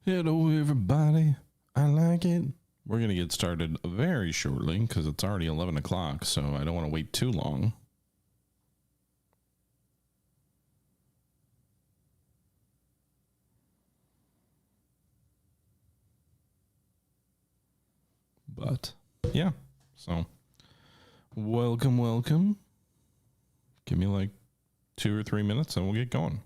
Hello, everybody. I like it. We're going to get started very shortly because it's already 11 o'clock, so I don't want to wait too long. But, yeah. So, welcome. Give me like 2 or 3 minutes and we'll get going.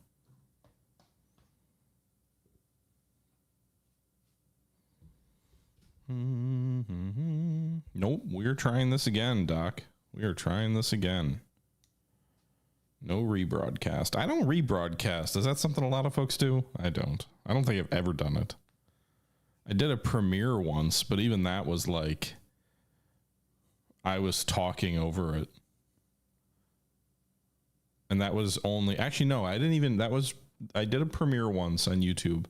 Nope, we're trying this again, Doc. We are trying this again. No rebroadcast. I don't rebroadcast. Is that something a lot of folks do? I don't. I don't think I've ever done it. I did a premiere once, but even that was like I was talking over it. And that was only actually no, I didn't even I did a premiere once on YouTube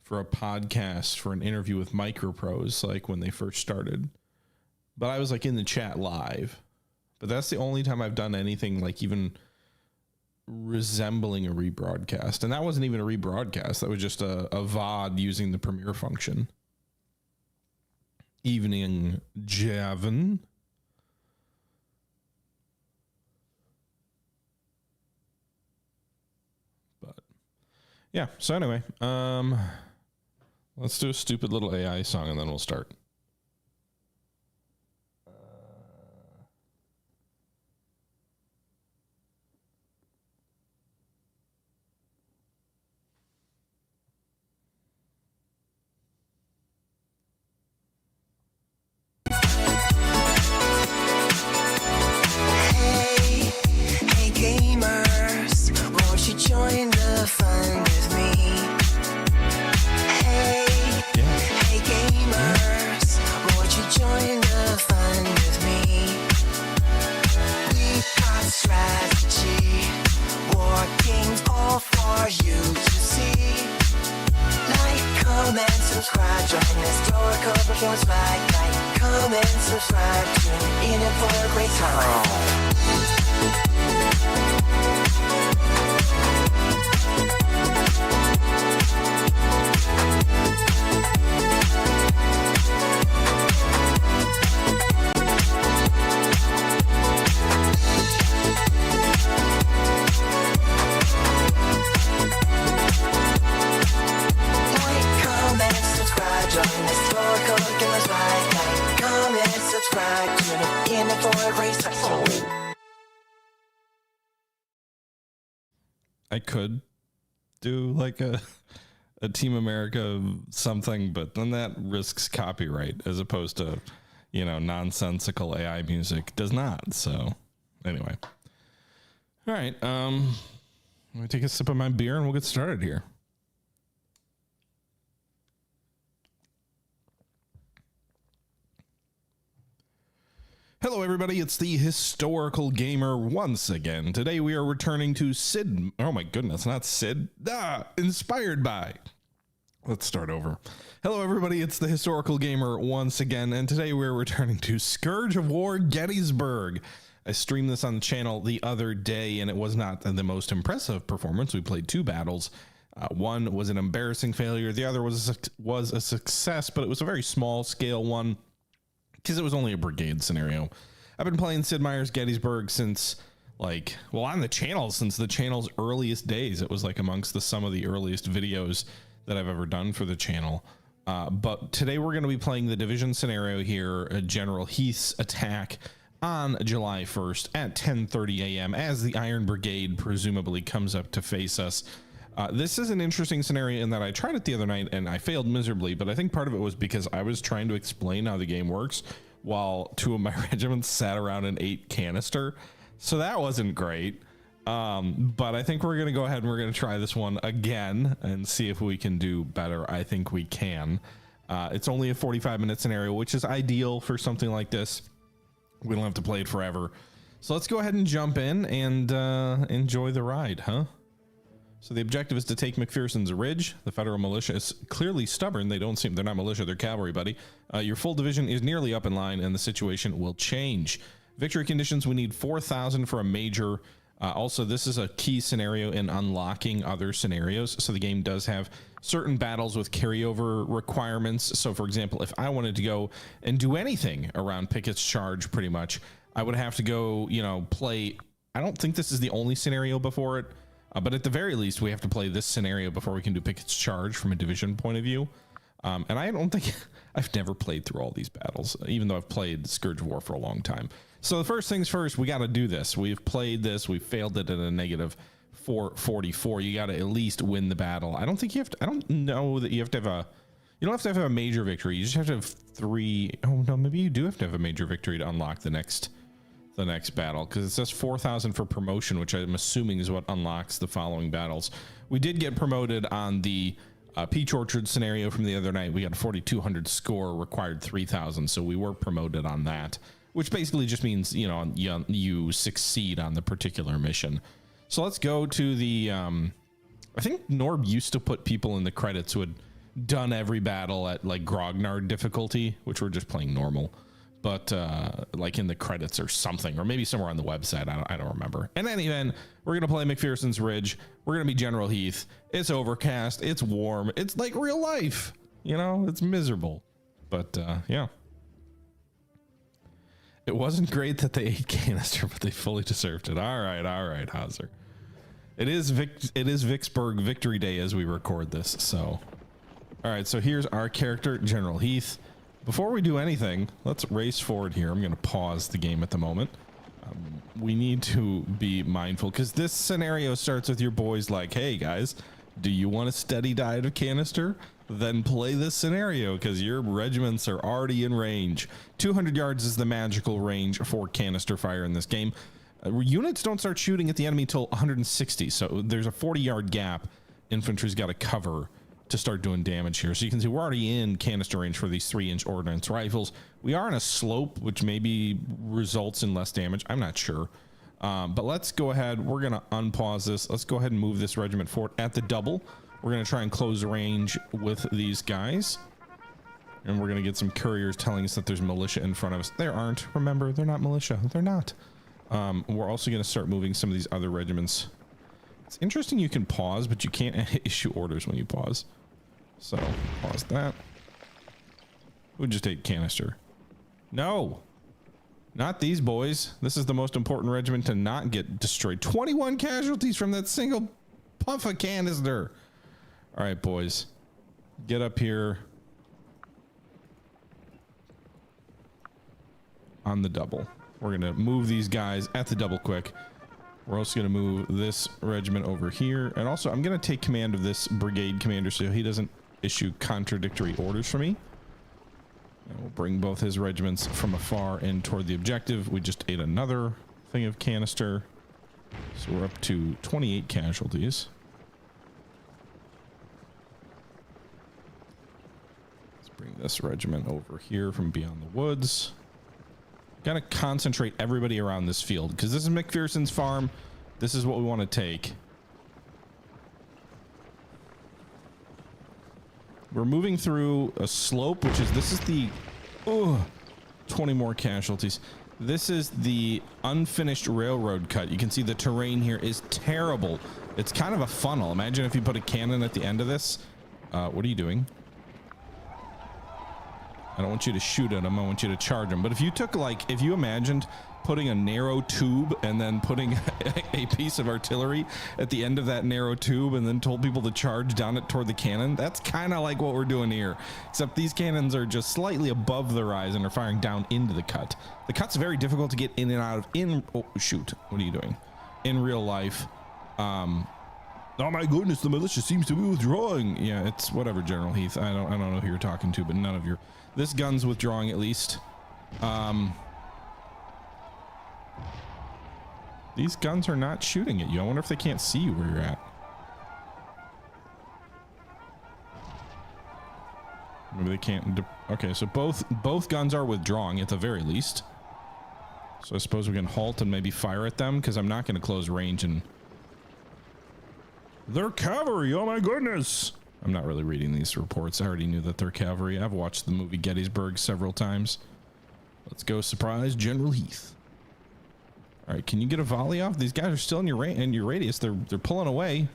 for a podcast for an interview with Micropros, like when they first started. But I was like in the chat live. But that's the only time I've done anything like even resembling a rebroadcast. And that wasn't even a rebroadcast. That was just a VOD using the Premiere function. Evening, Javin. But yeah, so anyway, let's do a stupid little AI song and then we'll start. Join the fun with me. Hey gamers, won't you join the fun with me? We got strategy, war games all for you to see. Like, comment, subscribe, join historical performance like, comment, subscribe, tune in for a great time. I could do like a Team America something, but then that risks copyright as opposed to, you know, nonsensical AI music does not. So anyway. All right. I'm going to take a sip of my beer and we'll get started here. Hello, everybody. It's the Historical Gamer once again. Today we are returning to Sid. Oh my goodness, not Sid. Inspired by. Let's start over. Hello, everybody. It's the Historical Gamer once again, and today we're returning to Scourge of War, Gettysburg. I streamed this on the channel the other day, and it was not the most impressive performance. We played 2 battles. One was an embarrassing failure. The other was a success, but it was a very small scale one, because it was only a brigade scenario. I've been playing Sid Meier's Gettysburg since on the channel since the channel's earliest days. It was like amongst some of the earliest videos that I've ever done for the channel. But today we're going to be playing the division scenario here, General Heath's attack on July 1st at 10:30 a.m. as the Iron Brigade presumably comes up to face us. This is an interesting scenario in that I tried it the other night and I failed miserably, but I think part of it was because I was trying to explain how the game works while 2 of my regiments sat around and ate canister. So that wasn't great. But I think we're going to go ahead and we're going to try this one again and see if we can do better. I think we can. It's only a 45-minute scenario, which is ideal for something like this. We don't have to play it forever. So let's go ahead and jump in and enjoy the ride, huh? So the objective is to take McPherson's Ridge. The federal militia is clearly stubborn. They're not militia, they're cavalry, buddy. Your full division is nearly up in line and the situation will change. Victory conditions, we need 4,000 for a major Also, this is a key scenario in unlocking other scenarios. So the game does have certain battles with carryover requirements. So for example, if I wanted to go and do anything around Pickett's Charge, pretty much, I would have to go, you know, play. I don't think this is the only scenario before it, but at the very least, we have to play this scenario before we can do Pickett's Charge from a division point of view. And I don't think I've never played through all these battles, even though I've played Scourge of War for a long time. So the first things first, we got to do this. We've played this. We failed it at a negative 444. You got to at least win the battle. I don't think you have to. I don't know that you have to have a. You don't have to have a major victory. You just have to have 3. Oh no, maybe you do have to have a major victory to unlock the next battle, because it says 4,000 for promotion, which I'm assuming is what unlocks the following battles. We did get promoted on the Peach Orchard scenario from the other night. We got a 4,200 score, required 3,000, so we were promoted on that, which basically just means, you know, you succeed on the particular mission. So let's go to the I think Norb used to put people in the credits who had done every battle at like Grognard difficulty, which we're just playing normal, but like in the credits or something, or maybe somewhere on the website. I don't remember. In any event, we're gonna play McPherson's Ridge. We're gonna be General Heath. It's overcast, it's warm, it's like real life, you know, it's miserable, but yeah. It wasn't great that they ate canister, but they fully deserved it. All right, Hauser. It is Vicksburg Victory Day as we record this. So, all right. So here's our character, General Heath. Before we do anything, let's race forward here. I'm going to pause the game at the moment. We need to be mindful because this scenario starts with your boys like, "Hey guys, do you want a steady diet of canister? Then play this scenario because your regiments are already in range." 200 yards is the magical range for canister fire in this game. Units don't start shooting at the enemy till 160, so there's a 40-yard gap infantry's got to cover to start doing damage here. So you can see we're already in canister range for these 3-inch ordnance rifles. We are in a slope, which maybe results in less damage. I'm not sure. But let's go ahead. We're going to unpause this. Let's go ahead and move this regiment forward at the double. We're going to try and close range with these guys. And we're going to get some couriers telling us that there's militia in front of us. There aren't. Remember, they're not militia. They're not. We're also going to start moving some of these other regiments. It's interesting you can pause, but you can't issue orders when you pause. So, pause that. Who just ate canister? No! Not these boys. This is the most important regiment to not get destroyed. 21 casualties from that single puff of canister. All right, boys. Get up here. On the double. We're going to move these guys at the double quick. We're also going to move this regiment over here. And also, I'm going to take command of this brigade commander so he doesn't issue contradictory orders for me. And we'll bring both his regiments from afar in toward the objective. We just ate another thing of canister. So we're up to 28 casualties. Let's bring this regiment over here from beyond the woods. Got to concentrate everybody around this field because this is McPherson's farm. This is what we want to take. We're moving through a slope, which is, this is the, 20 more casualties. This is the unfinished railroad cut. You can see the terrain here is terrible. It's kind of a funnel. Imagine if you put a cannon at the end of this. What are you doing? I don't want you to shoot at them. I want you to charge them. But if you took, like, if you imagined putting a narrow tube and then putting a piece of artillery at the end of that narrow tube and then told people to charge down it toward the cannon, that's kind of like what we're doing here. Except these cannons are just slightly above the rise and are firing down into the cut. The cut's very difficult to get in and out of. Oh, shoot. What are you doing? In real life. Oh my goodness, the militia seems to be withdrawing. Yeah, it's whatever, General Heath. I don't know who you're talking to, but none of your. This gun's withdrawing at least. These guns are not shooting at you. I wonder if they can't see you where you're at. Maybe they can't. Okay, so both guns are withdrawing at the very least. So I suppose we can halt and maybe fire at them because I'm not going to close range and. They're cavalry. Oh my goodness. I'm not really reading these reports. I already knew that they're cavalry. I've watched the movie Gettysburg several times. Let's go surprise General Heath. All right, can you get a volley off? These guys are still in your radius. They're pulling away.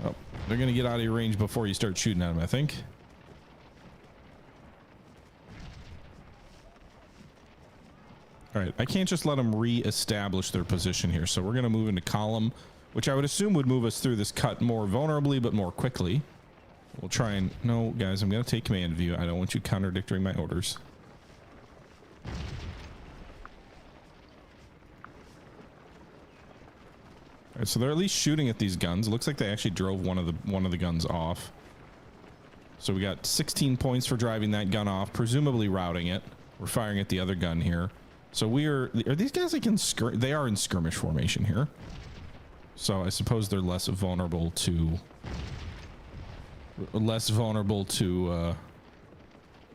Oh, they're gonna get out of your range before you start shooting at them, I think. All right, I can't just let them re-establish their position here, so we're gonna move into column, which I would assume would move us through this cut more vulnerably, but more quickly. We'll try and... No, guys, I'm gonna take command view. I don't want you contradicting my orders. All right, so they're at least shooting at these guns. It looks like they actually drove one of the guns off. So we got 16 points for driving that gun off, presumably routing it. We're firing at the other gun here. So are these guys like in they are in skirmish formation here. So I suppose they're less vulnerable to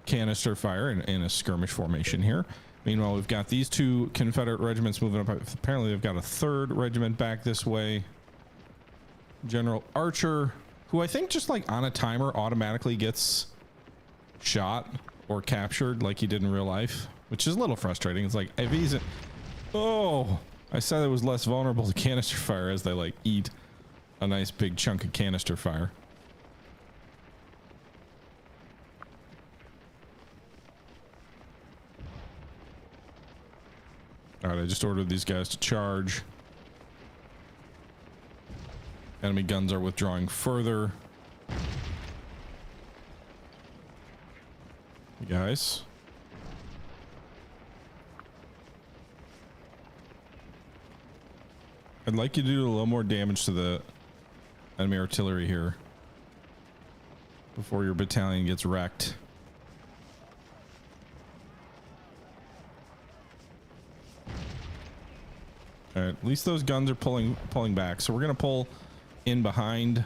canister fire in a skirmish formation here. Meanwhile, we've got these two Confederate regiments moving up. Apparently they've got a third regiment back this way. General Archer, who I think just like on a timer automatically gets shot or captured like he did in real life, which is a little frustrating. It's like, if he's oh, I said it was less vulnerable to canister fire as they like eat a nice big chunk of canister fire. All right, I just ordered these guys to charge. Enemy guns are withdrawing further. You guys. I'd like you to do a little more damage to the enemy artillery here before your battalion gets wrecked. All right, at least those guns are pulling back. So we're gonna pull in behind.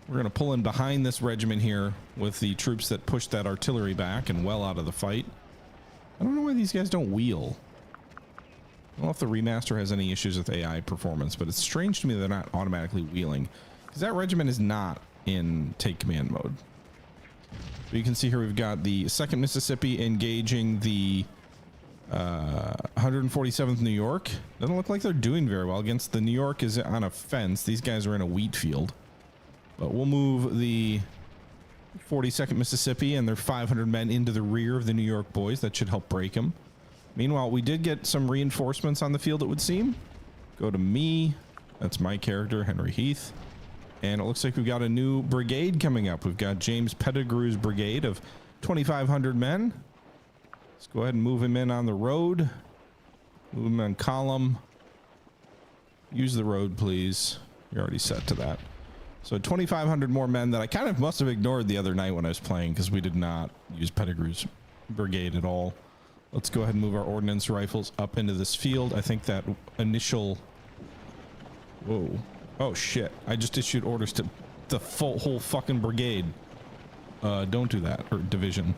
We're gonna pull in behind this regiment here with the troops that push that artillery back and well out of the fight. I don't know why these guys don't wheel. I don't know if the remaster has any issues with AI performance, but it's strange to me they're not automatically wheeling, because that regiment is not in take command mode. But you can see here we've got the 2nd Mississippi engaging the 147th New York. Doesn't look like they're doing very well against the New York. Is on a fence. These guys are in a wheat field. But we'll move the 42nd Mississippi and their 500 men into the rear of the New York boys. That should help break them. Meanwhile, we did get some reinforcements on the field, it would seem. Go to me. That's my character, Henry Heath. And it looks like we've got a new brigade coming up. We've got James Pettigrew's brigade of 2,500 men. Let's go ahead and move him in on the road. Move him on column. Use the road, please. You're already set to that. So 2,500 more men that I kind of must have ignored the other night when I was playing, because we did not use Pettigrew's brigade at all. Let's go ahead and move our ordnance rifles up into this field. I think that initial... Whoa. Oh, shit. I just issued orders to the whole fucking brigade. Don't do that. Or division.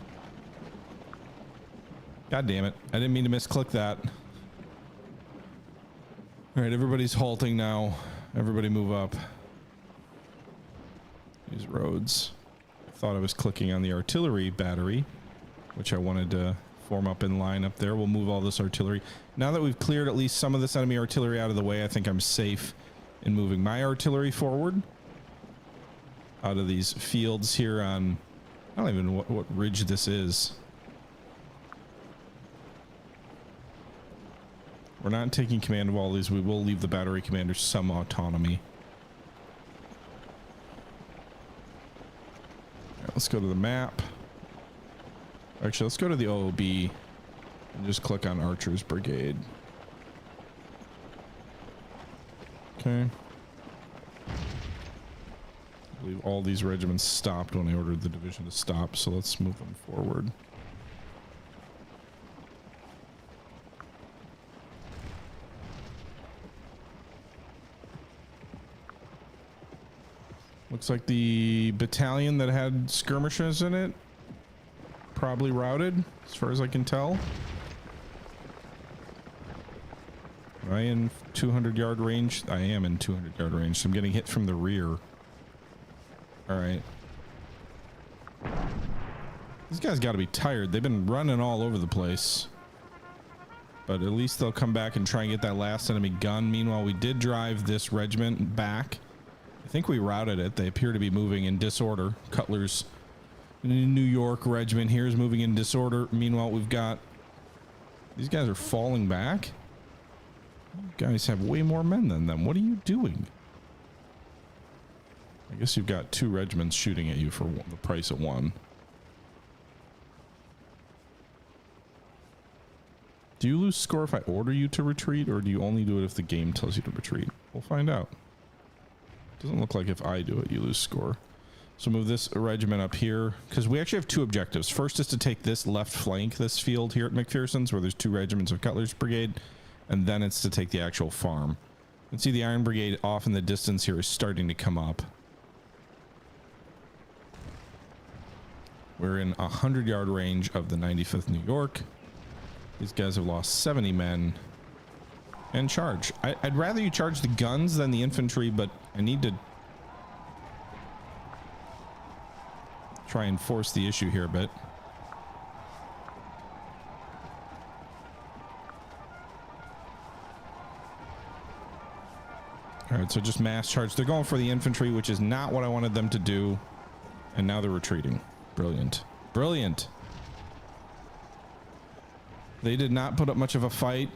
God damn it. I didn't mean to misclick that. All right, everybody's halting now. Everybody move up. These roads. I thought I was clicking on the artillery battery, which I wanted to form up in line up there. We'll move all this artillery. Now that we've cleared at least some of this enemy artillery out of the way, I think I'm safe in moving my artillery forward out of these fields here on... I don't even know what ridge this is. We're not taking command of all these. We will leave the battery commanders some autonomy. Right, let's go to the map. Actually, let's go to the OOB and just click on Archer's brigade. Okay. I believe all these regiments stopped when I ordered the division to stop, so let's move them forward. Looks like the battalion that had skirmishers in it probably routed, as far as I can tell. Am I in 200-yard range? I am in 200-yard range, so I'm getting hit from the rear. All right. These guys got to be tired. They've been running all over the place. but at least they'll come back and try and get that last enemy gun. Meanwhile, we did drive this regiment back. I think we routed it. They appear to be moving in disorder. Cutler's New York regiment here is moving in disorder. Meanwhile, we've got these guys are falling back. You guys have way more men than them. What are you doing? I guess you've got 2 regiments shooting at you for the price of 1. Do you lose score if I order you to retreat, or do you only do it if the game tells you to retreat? We'll find out. Doesn't look like if I do it, you lose score. So move this regiment up here, because we actually have 2 objectives. First is to take this left flank, this field here at McPherson's, where there's 2 regiments of Cutler's Brigade, and then it's to take the actual farm. You can see the Iron Brigade off in the distance here is starting to come up. We're in 100-yard range of the 95th New York. These guys have lost 70 men. And charge. I'd rather you charge the guns than the infantry, but I need to try and force the issue here a bit. All right, so just mass charge. They're going for the infantry, which is not what I wanted them to do. And now they're retreating. Brilliant. Brilliant. They did not put up much of a fight.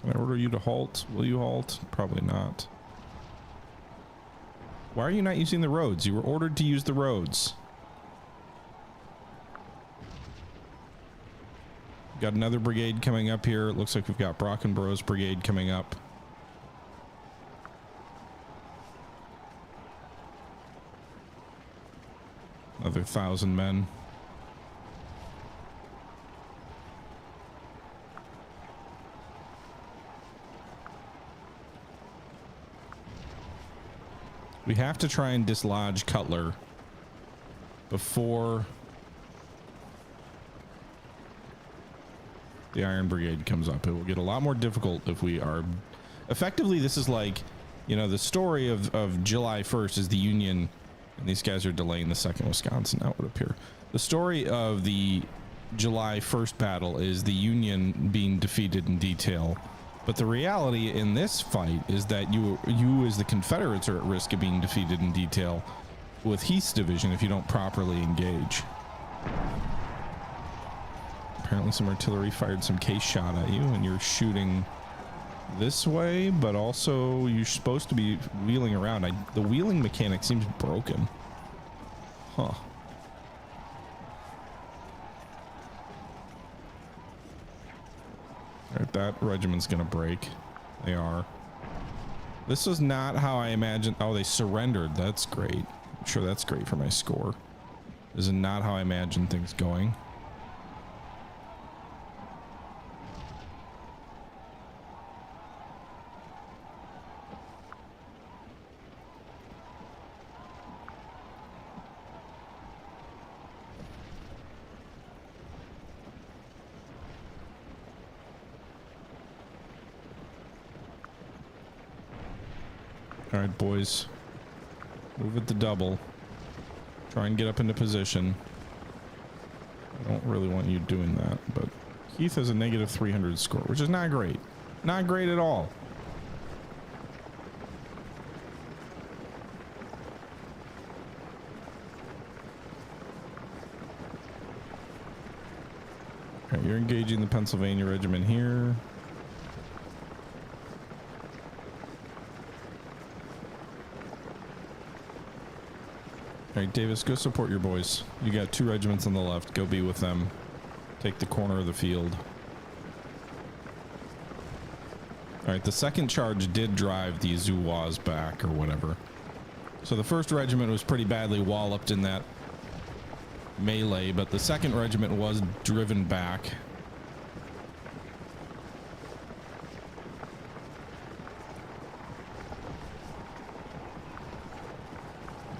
Can I order you to halt? Will you halt? Probably not. Why are you not using the roads? You were ordered to use the roads. Got another brigade coming up here. It looks like we've got Brockenborough's brigade coming up. Another 1,000 men. We have to try and dislodge Cutler before the Iron Brigade comes up. It will get a lot more difficult if we are effectively. This is like, you know, the story of July 1st is the Union, and these guys are delaying the 2nd Wisconsin, that would appear. The story of the July 1st battle is the Union being defeated in detail, but the reality in this fight is that you as the Confederates are at risk of being defeated in detail with Heath's division if you don't properly engage. Apparently some artillery fired some case shot at you, and you're shooting this way, but also you're supposed to be wheeling around. The wheeling mechanic seems broken. Huh. All right, that regiment's gonna break. They are. This is not how I imagined. Oh, they surrendered. That's great. I'm sure that's great for my score. This is not how I imagined things going. All right, boys, move at the double. Try and get up into position. I don't really want you doing that, but Heath has a negative 300 score, which is not great. Not great at all. All right, you're engaging the Pennsylvania regiment here. All right, Davis, go support your boys. You got 2 regiments on the left. Go be with them. Take the corner of the field. All right, the 2nd charge did drive the Zouaves back or whatever. So the 1st regiment was pretty badly walloped in that melee, but the 2nd regiment was driven back.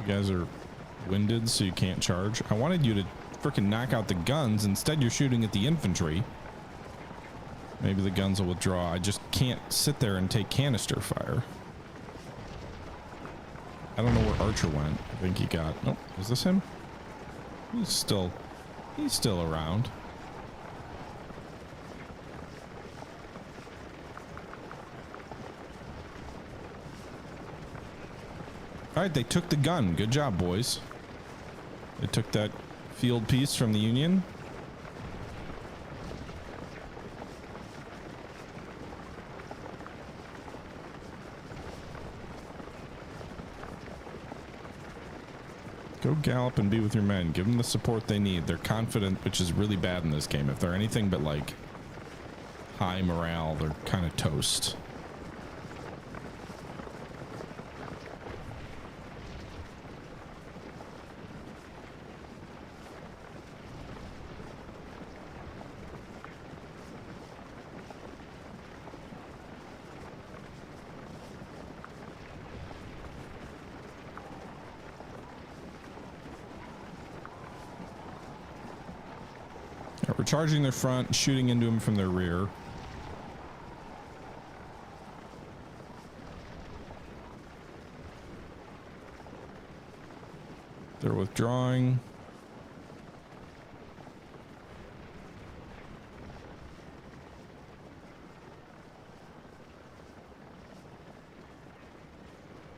You guys are winded, so you can't charge. I wanted you to freaking knock out the guns. Instead, you're shooting at the infantry. Maybe the guns will withdraw. I just can't sit there and take canister fire. I don't know where Archer went. I think he got... Oh, is this him? He's still around. All right, they took the gun. Good job, boys. They took that field piece from the Union. Go gallop and be with your men. Give them the support they need. They're confident, which is really bad in this game. If they're anything but like high morale, they're kind of toast. We're charging their front, shooting into them from their rear. They're withdrawing.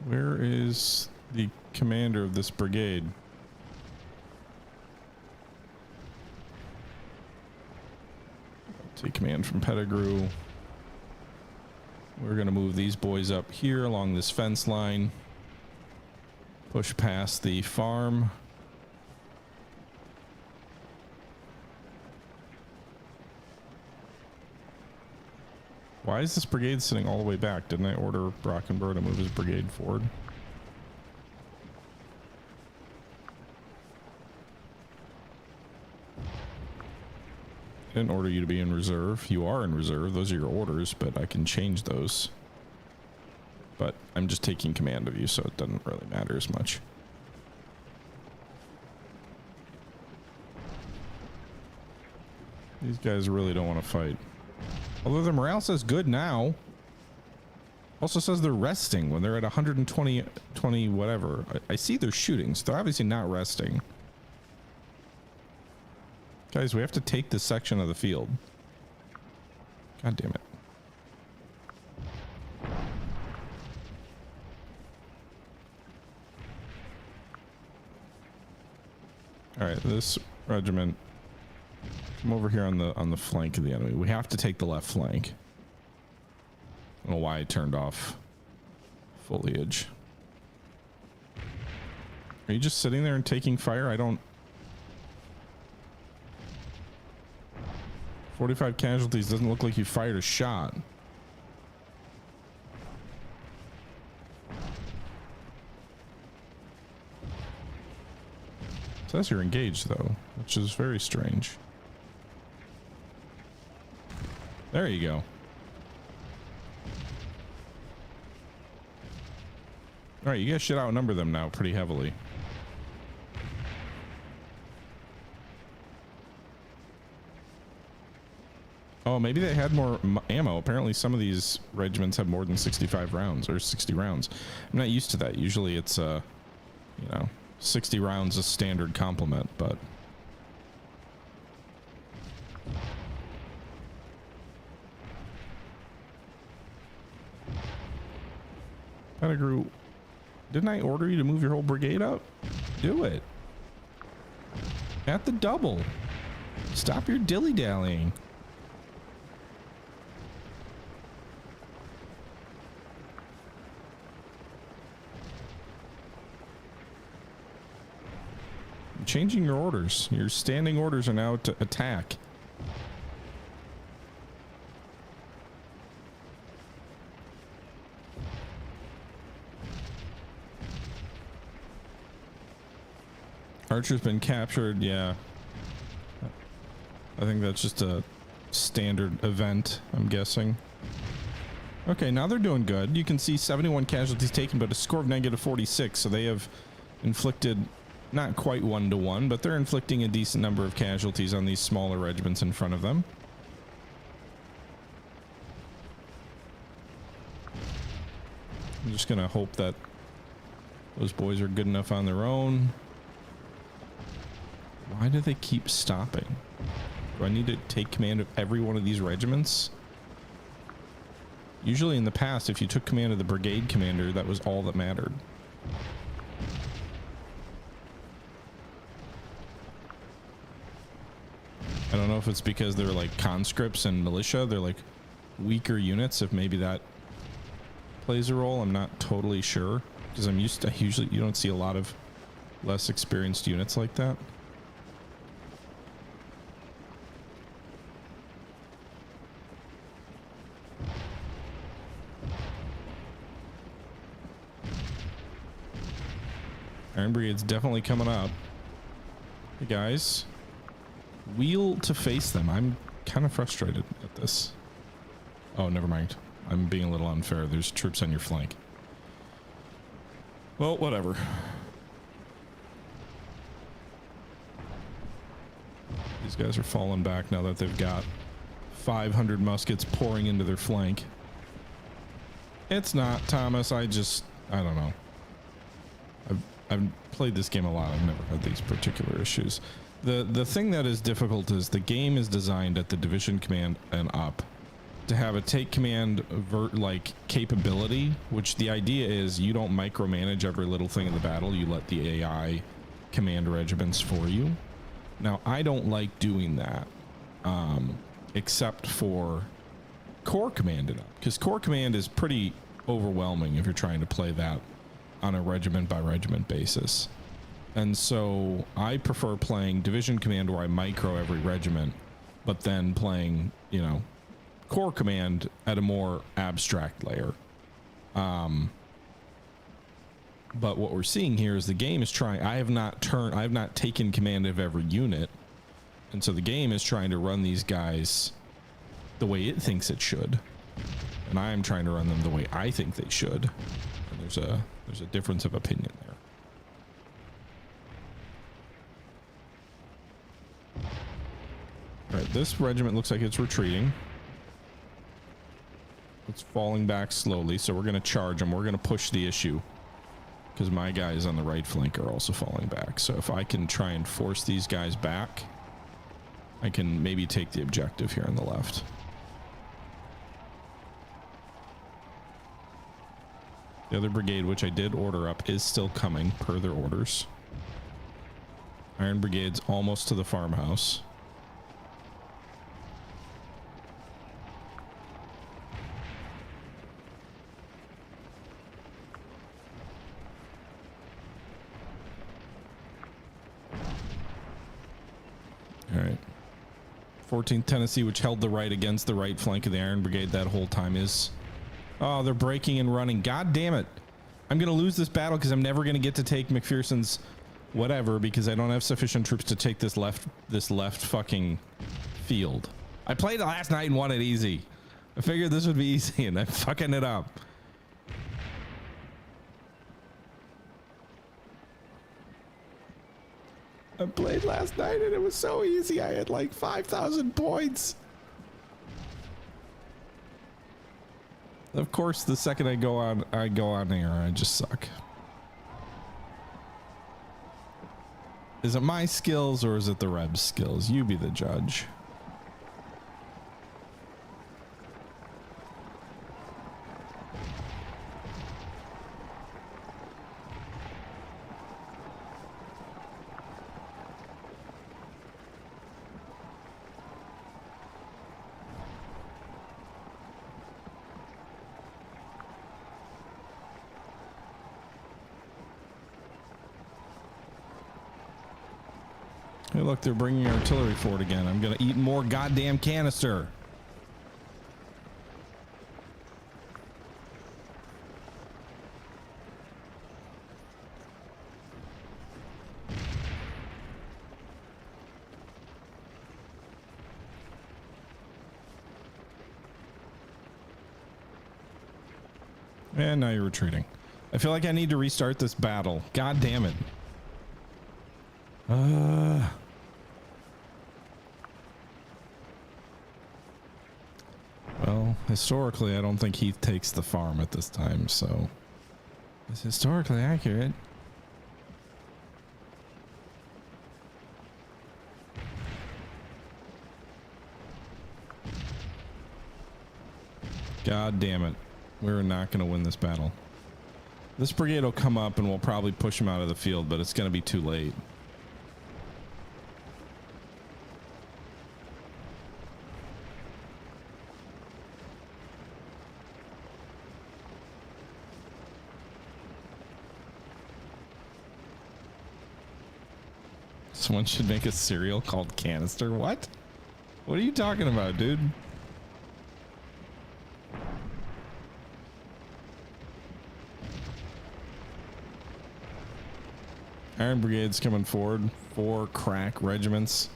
Where is the commander of this brigade? Take command from Pettigrew. We're going to move these boys up here along this fence line. Push past the farm. Why is this brigade sitting all the way back? Didn't I order Brockenberg to move his brigade forward? Didn't order you to be in reserve. You are in reserve. Those are your orders, but I can change those. But I'm just taking command of you, so it doesn't really matter as much. These guys really don't want to fight. Although the morale says good now. Also says they're resting when they're at 120, whatever. I see they're shooting, so they're obviously not resting. Guys, we have to take this section of the field. God damn it. All right, this regiment, come over here on the flank of the enemy. We have to take the left flank. I don't know why I turned off foliage. Are you just sitting there and taking fire? I don't... 45 casualties, doesn't look like you fired a shot. Says you're engaged though, which is very strange. There you go. All right, you guys should outnumber them now pretty heavily. Oh, maybe they had more ammo. Apparently some of these regiments have more than 65 rounds or 60 rounds. I'm not used to that. Usually it's you know, 60 rounds a standard complement, but Pettigrew, didn't I order you to move your whole brigade up? Do it. At the double. Stop your dilly-dallying. Changing your orders. Your standing orders are now to attack. Archer's been captured. Yeah. I think that's just a standard event, I'm guessing. Okay, now they're doing good. You can see 71 casualties taken, but a score of -46, so they have inflicted not quite 1-to-1, but they're inflicting a decent number of casualties on these smaller regiments in front of them. I'm just gonna hope that Those boys are good enough on their own. Why do they keep stopping? Do I need to take command of every one of these regiments? Usually in the past, if you took command of the brigade commander, that was all that mattered. I don't know if it's because they're like conscripts and militia. They're like weaker units. If maybe that plays a role, I'm not totally sure. Because I'm used to, usually you don't see a lot of less experienced units like that. Iron Brigade's definitely coming up. Hey guys, wheel to face them. I'm kind of frustrated at this. Oh, never mind. I'm being a little unfair. There's troops on your flank. Well, whatever. These guys are falling back now that they've got 500 muskets pouring into their flank. It's not, Thomas. I don't know. I've played this game a lot. I've never had these particular issues. The thing that is difficult is the game is designed at the division command and up to have a take command like capability, which the idea is you don't micromanage every little thing in the battle. You let the AI command regiments for you. Now, I don't like doing that, except for Corps Command it up, because Corps Command is pretty overwhelming if you're trying to play that on a regiment by regiment basis. And so I prefer playing Division Command where I micro every regiment, but then playing, you know, Corps Command at a more abstract layer. But what we're seeing here is the game is trying, I have not taken command of every unit. And so the game is trying to run these guys the way it thinks it should. And I am trying to run them the way I think they should. And there's a difference of opinion there. All right, this regiment looks like it's retreating. It's falling back slowly, so we're going to charge them. We're going to push the issue because my guys on the right flank are also falling back. So if I can try and force these guys back, I can maybe take the objective here on the left. The other brigade, which I did order up, is still coming per their orders. Iron Brigade's almost to the farmhouse. All right. 14th Tennessee, which held the right against the right flank of the Iron Brigade that whole time, is... Oh, they're breaking and running. God damn it. I'm going to lose this battle because I'm never going to get to take McPherson's whatever because I don't have sufficient troops to take this left fucking field. I played it last night and won it easy. I figured this would be easy and I'm fucking it up. I played last night and it was so easy. I had like 5,000 points. Of course, the second I go on air, I just suck. Is it my skills or is it the Reb's skills? You be the judge. Hey, look, they're bringing artillery forward again. I'm gonna eat more goddamn canister. And now you're retreating. I feel like I need to restart this battle. God damn it. Well, historically, I don't think Heath takes the farm at this time, so It's historically accurate. God damn it. We're not going to win this battle. This brigade will come up and we'll probably push him out of the field, but it's going to be too late. Someone should make a cereal called Canister. What? What are you talking about, dude? Iron Brigade's coming forward. 4 crack regiments.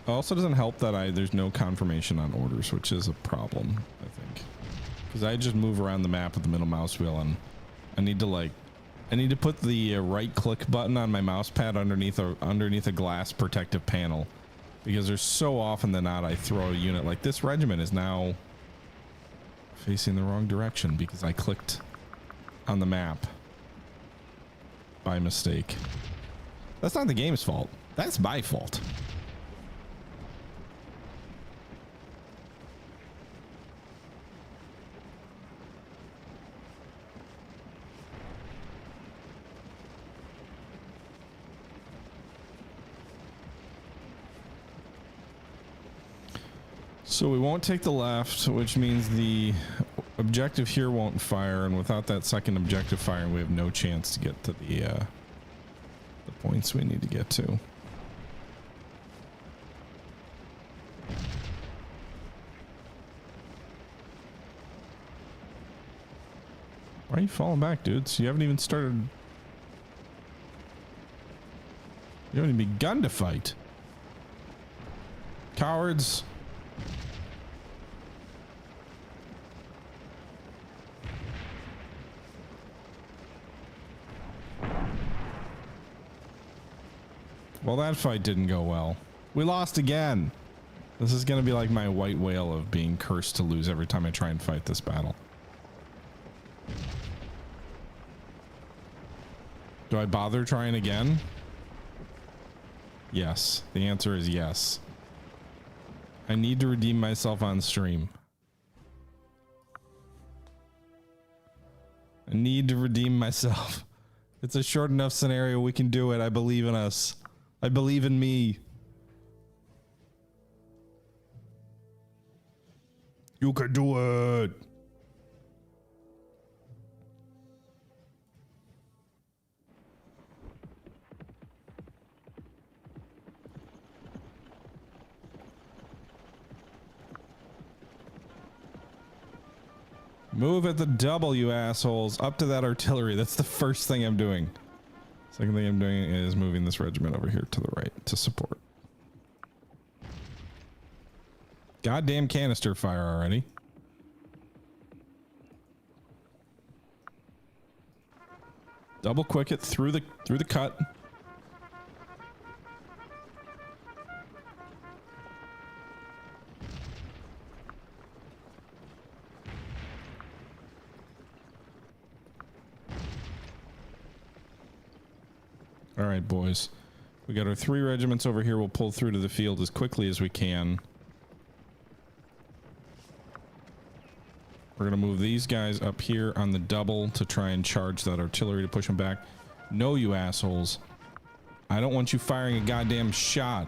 Also doesn't help that there's no confirmation on orders, which is a problem, I think. Because I just move around the map with the middle mouse wheel, and I need to put the right click button on my mouse pad underneath a glass protective panel, because there's so often than not I throw a unit like this regiment is now facing the wrong direction because I clicked on the map by mistake. That's not the game's fault. That's my fault. So we won't take the left, which means the objective here won't fire, and without that second objective firing, we have no chance to get to the points we need to get to. Why are you falling back, dudes? You haven't even started. You haven't even begun to fight. Cowards. Well, that fight didn't go well. We lost again. This is going to be like my white whale of being cursed to lose every time I try and fight this battle. Do I bother trying again? Yes. The answer is yes. I need to redeem myself on stream. I need to redeem myself. It's a short enough scenario. We can do it. I believe in us. I believe in me. You can do it. Move at the double, you assholes. Up to that artillery. That's the first thing I'm doing. Second thing I'm doing is moving this regiment over here to the right to support. Goddamn canister fire already. Double quick it through the cut. All right, boys. We got our 3 regiments over here. We'll pull through to the field as quickly as we can. We're going to move these guys up here on the double to try and charge that artillery to push them back. No, you assholes. I don't want you firing a goddamn shot.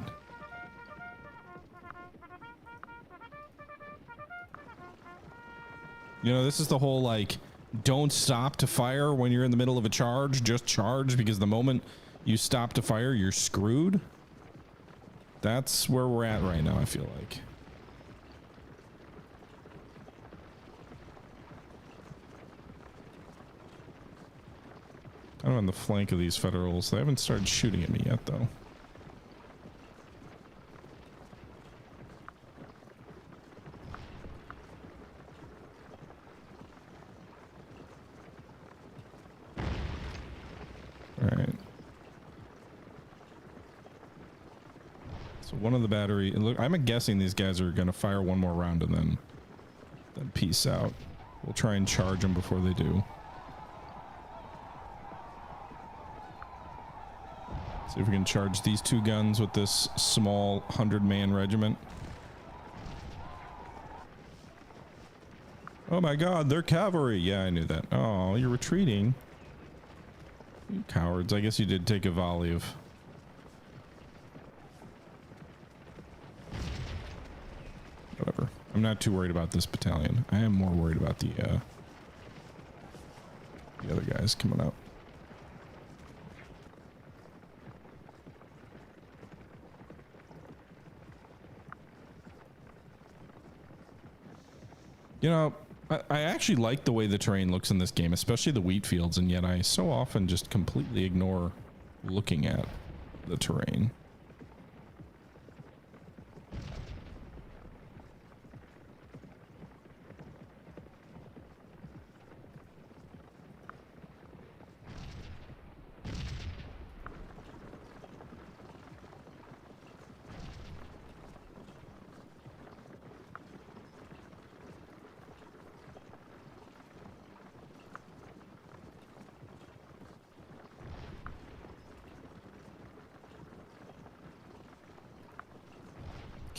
You know, this is the whole, like, don't stop to fire when you're in the middle of a charge. Just charge, because the moment you stop to fire, you're screwed. That's where we're at right now, I feel like. I'm on the flank of these Federals. They haven't started shooting at me yet, though. All right. So one of the battery. Look, I'm guessing these guys are going to fire one more round and then peace out. We'll try and charge them before they do. See if we can charge these two guns with this small 100-man regiment. Oh my god, they're cavalry. Yeah, I knew that. Oh, you're retreating. You cowards. I guess you did take a volley of... Whatever. I'm not too worried about this battalion. I am more worried about the other guys coming up. You know, I actually like the way the terrain looks in this game, especially the wheat fields, and yet I so often just completely ignore looking at the terrain.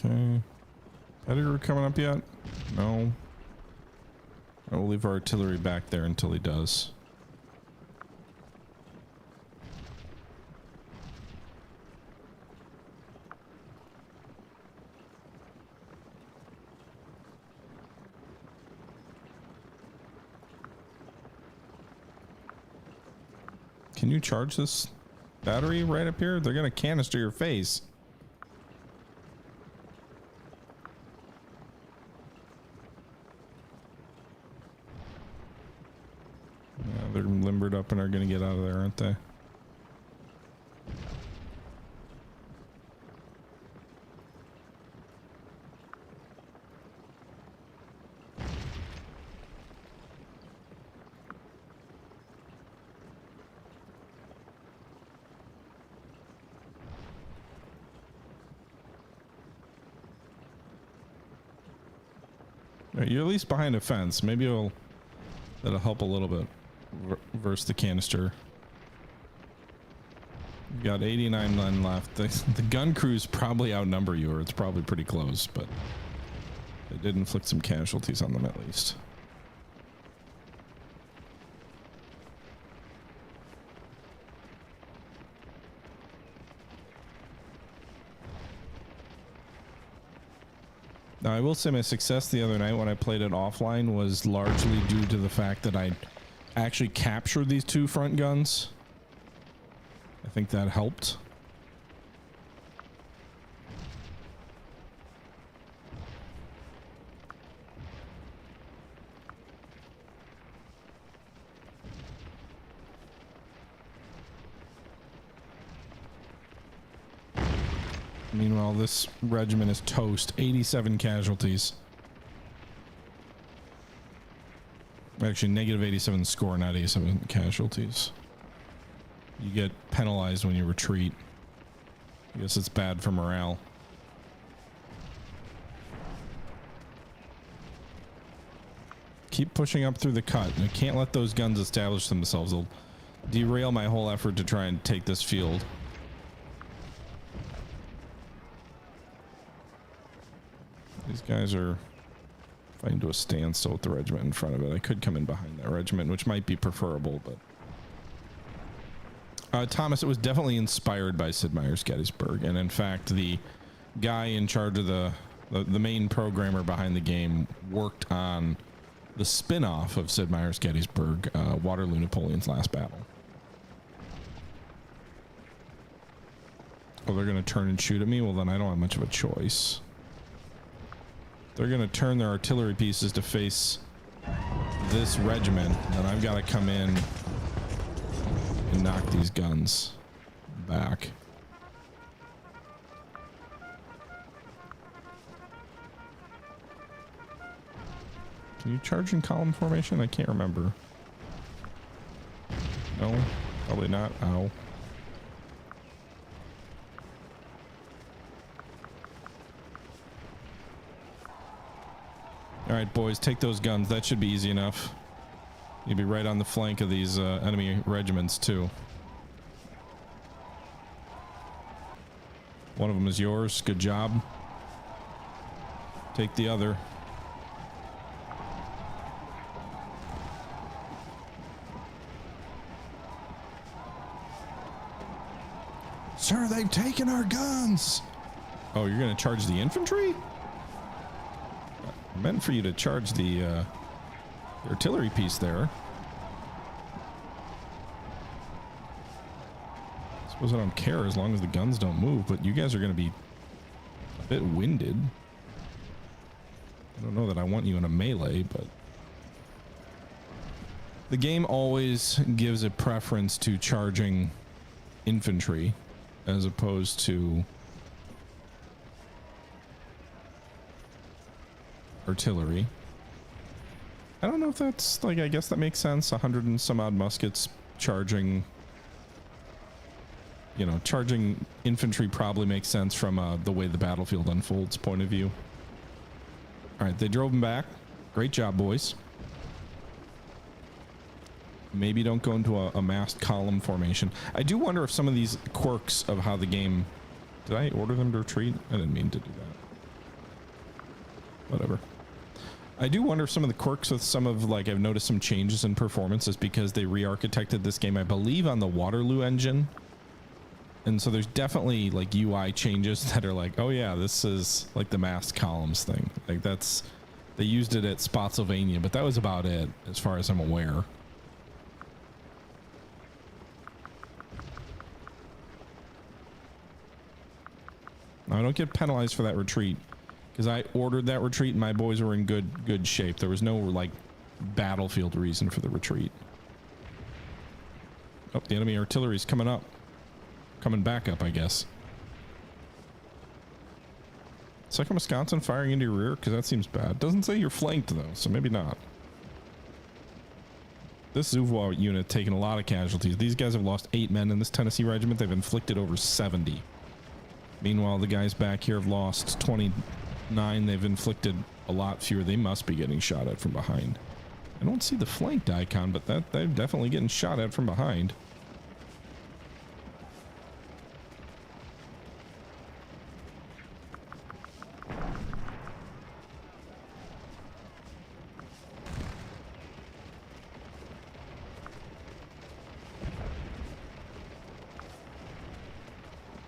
Okay. Editor coming up yet? No. I will leave our artillery back there until he does. Can you charge this battery right up here? They're gonna canister your face. They're limbered up and are going to get out of there, aren't they? You're at least behind a fence. Maybe that'll help a little bit. Versus the canister. You got 89 men left. The gun crews probably outnumber you, or it's probably pretty close, but they did inflict some casualties on them at least. Now, I will say my success the other night when I played it offline was largely due to the fact that I actually captured these two front guns. I think that helped. Meanwhile, this regiment is toast. 87 casualties. Actually, negative 87 score, not 87 casualties. You get penalized when you retreat. I guess it's bad for morale. Keep pushing up through the cut. I can't let those guns establish themselves. They'll derail my whole effort to try and take this field. These guys are fighting to a standstill with the regiment in front of it. I could come in behind that regiment, which might be preferable, but Thomas, it was definitely inspired by Sid Meier's Gettysburg, and in fact, the guy in charge of the main programmer behind the game worked on the spin-off of Sid Meier's Gettysburg, Waterloo: Napoleon's Last Battle. Oh, they're going to turn and shoot at me? Well, then I don't have much of a choice. They're going to turn their artillery pieces to face this regiment, and I've got to come in and knock these guns back. Can you charge in column formation? I can't remember. No, probably not. Ow. All right, boys, take those guns. That should be easy enough. You'll be right on the flank of these enemy regiments too. One of them is yours. Good job. Take the other. Sir, they've taken our guns. Oh, you're going to charge the infantry? I meant for you to charge the artillery piece there. I suppose I don't care as long as the guns don't move, but you guys are going to be a bit winded. I don't know that I want you in a melee, but the game always gives a preference to charging infantry as opposed to artillery. I don't know if that's like, I guess that makes sense. 100 and some odd muskets charging, you know, charging infantry probably makes sense from the way the battlefield unfolds point of view. All right, they drove them back. Great job, boys. Maybe don't go into a massed column formation. I do wonder if some of these quirks of how the game... Did I order them to retreat? I didn't mean to do that. Whatever. I do wonder if some of the quirks with some of, like, I've noticed some changes in performance is because they re-architected this game, I believe, on the Waterloo engine. And so there's definitely, like, UI changes that are like, oh yeah, this is like the massed columns thing. Like, that's... They used it at Spotsylvania, but that was about it, as far as I'm aware. I don't get penalized for that retreat because I ordered that retreat and my boys were in good shape. There was no like battlefield reason for the retreat. Oh, the enemy artillery is coming back up, I guess. Second Wisconsin firing into your rear, because that seems bad. Doesn't say you're flanked though, so maybe not. This Zouvoir unit taking a lot of casualties. These guys have lost 8 men in this Tennessee regiment. They've inflicted over 70. Meanwhile, the guys back here have lost 29. They've inflicted a lot fewer. They must be getting shot at from behind. I don't see the flanked icon, but they're definitely getting shot at from behind.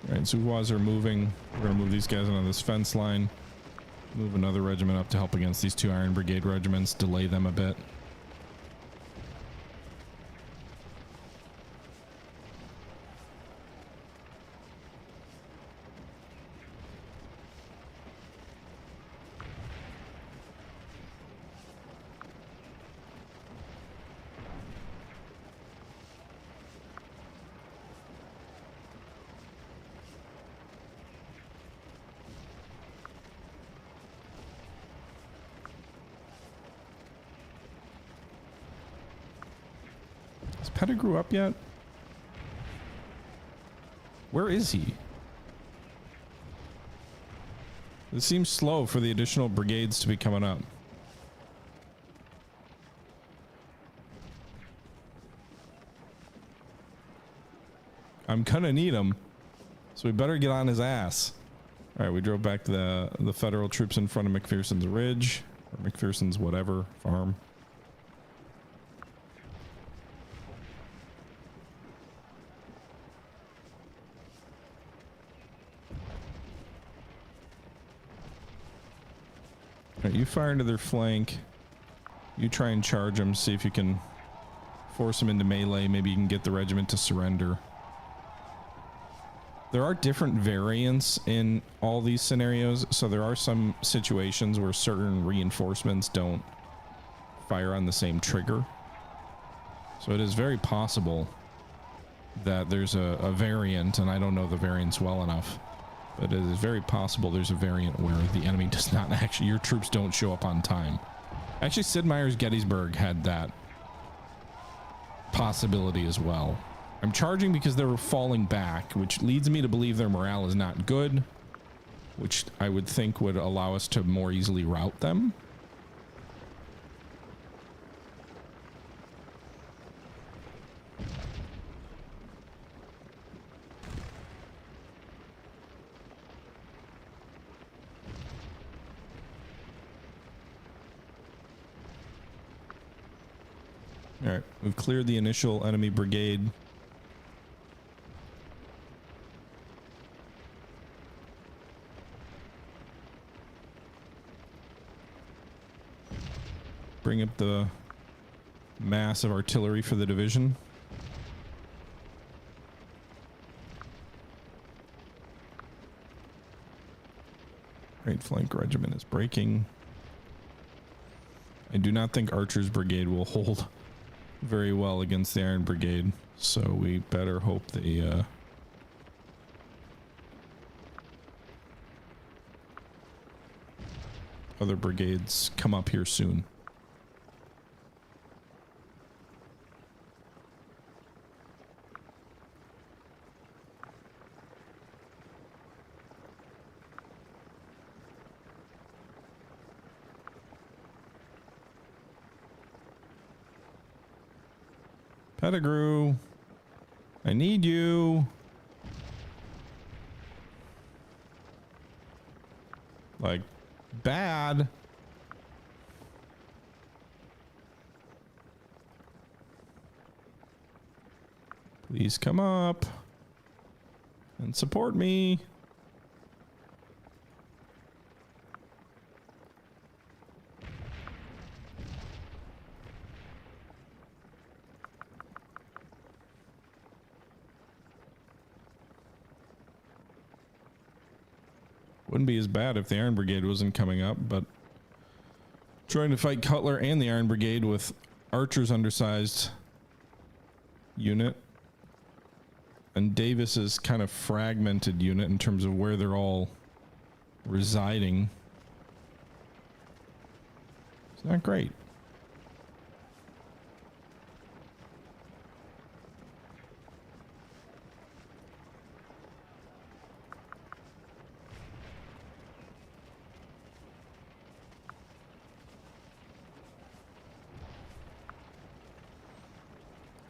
Alright, Zouvois are moving. We're going to move these guys onto this fence line. Move another regiment up to help against these 2 Iron Brigade regiments. Delay them a bit. Pettigrew up yet? Where is he? It seems slow for the additional brigades to be coming up. I'm gonna need him, so we better get on his ass. All right, we drove back to the federal troops in front of McPherson's Ridge, or McPherson's whatever farm. Right, you fire into their flank. You try and charge them, see if you can force them into melee. Maybe you can get the regiment to surrender. There are different variants in all these scenarios, so there are some situations where certain reinforcements don't fire on the same trigger. So it is very possible that there's a variant, and I don't know the variants well enough. But it is very possible there's a variant where the enemy does not actually, your troops don't show up on time. Actually, Sid Meier's Gettysburg had that possibility as well. I'm charging because they were falling back, which leads me to believe their morale is not good, which I would think would allow us to more easily rout them. All right, we've cleared the initial enemy brigade. Bring up the mass of artillery for the division. Right flank regiment is breaking. I do not think Archer's brigade will hold very well against the Iron Brigade, so we better hope the other brigades come up here soon. Pettigrew, I need you. Like, bad. Please come up and support me. Wouldn't be as bad if the Iron Brigade wasn't coming up, but trying to fight Cutler and the Iron Brigade with Archer's undersized unit and Davis's kind of fragmented unit in terms of where they're all residing. It's not great.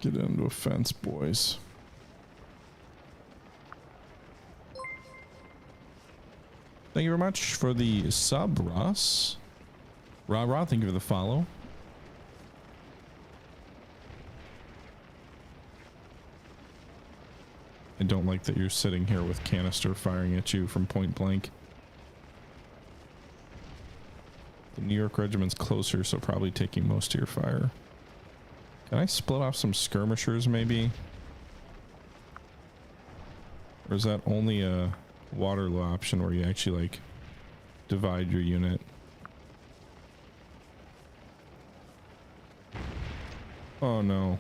Get into a fence, boys. Thank you very much for the sub, Ross. Rah, thank you for the follow. I don't like that you're sitting here with canister firing at you from point blank. The New York regiment's closer, so probably taking most of your fire. Can I split off some skirmishers, maybe? Or is that only a Waterloo option where you actually, like, divide your unit? Oh, no.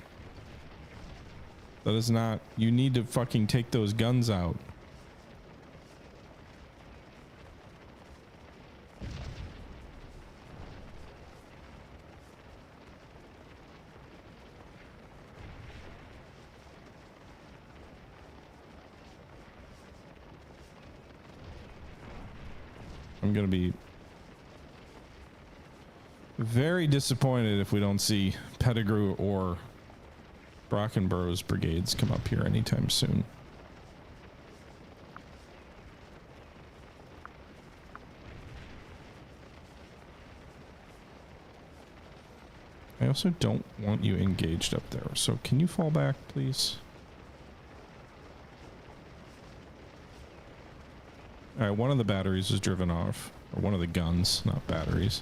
That is not... You need to fucking take those guns out. I'm gonna be very disappointed if we don't see Pettigrew or Brockenborough's brigades come up here anytime soon. I also don't want you engaged up there, so can you fall back, please? All right, one of the batteries is driven off, or one of the guns, not batteries.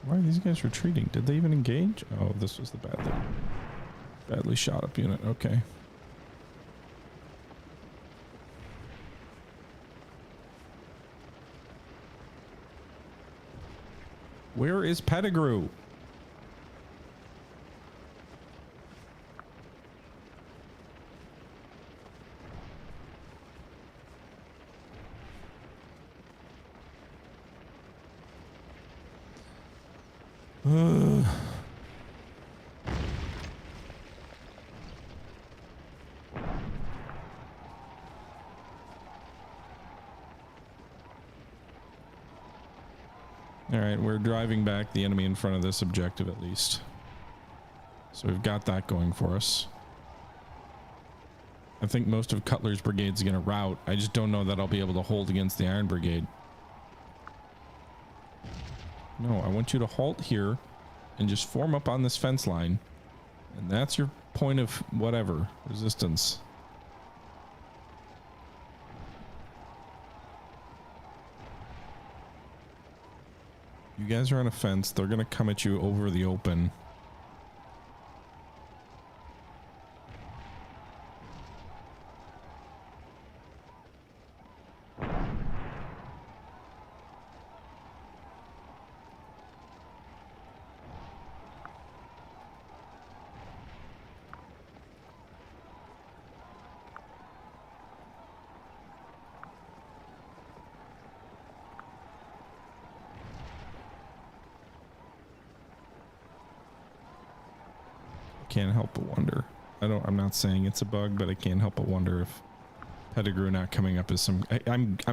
Why are these guys retreating? Did they even engage? Oh, this was the badly shot up unit. Okay. Where is Pettigrew? All right, right, we're driving back the enemy in front of this objective at least. So we've got that going for us. I think most of Cutler's brigade is going to rout. I just don't know that I'll be able to hold against the Iron Brigade. No, I want you to halt here and just form up on this fence line. And that's your point of whatever, resistance. You guys are on a fence. They're going to come at you over the open. Can't help but wonder. I'm not saying it's a bug, but I can't help but wonder if Pettigrew not coming up as some.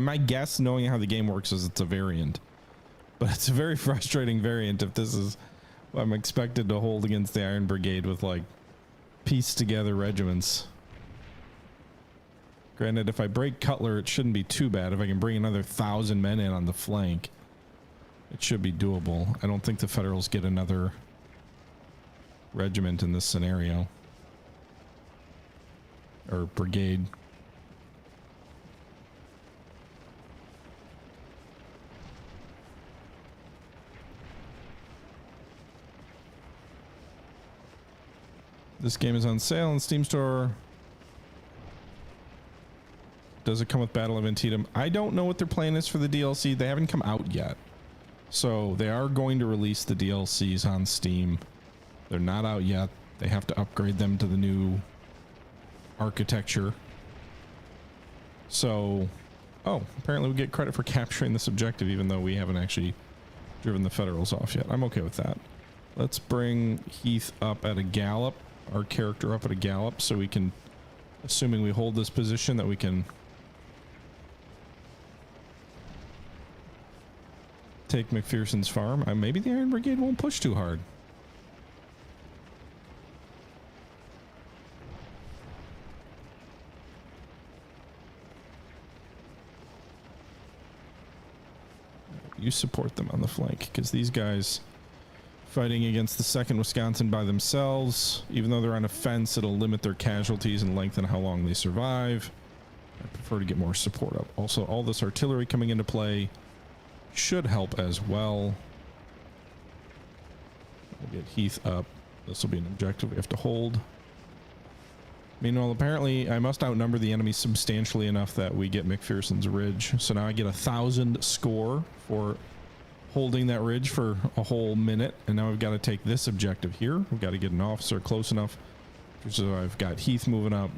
My guess, knowing how the game works, is it's a variant, but it's a very frustrating variant if this is what I'm expected to hold against the Iron Brigade with like pieced together regiments. Granted, if I break Cutler, it shouldn't be too bad. If I can bring another 1,000 men in on the flank, it should be doable. I don't think the Federals get another regiment in this scenario, or brigade. This game is on sale in Steam Store. Does it come with Battle of Antietam? I don't know what their plan is for the DLC. They haven't come out yet, so they are going to release the DLCs on Steam. They're not out yet. They have to upgrade them to the new architecture. So, oh, apparently we get credit for capturing this objective even though we haven't actually driven the Federals off yet. I'm okay with that. Let's bring Heath up at a gallop, our character up at a gallop, so we can, assuming we hold this position, that we can take McPherson's farm. Maybe the Iron Brigade won't push too hard. You support them on the flank, because these guys fighting against the 2nd Wisconsin by themselves, even though they're on a fence, it'll limit their casualties and lengthen how long they survive. I prefer to get more support up. Also, all this artillery coming into play should help as well. We'll get Heath up. This will be an objective we have to hold. Meanwhile, apparently I must outnumber the enemy substantially enough that we get McPherson's Ridge. So now I get 1,000 score for holding that ridge for a whole minute. And now we've got to take this objective here. We've got to get an officer close enough. So I've got Heath moving up.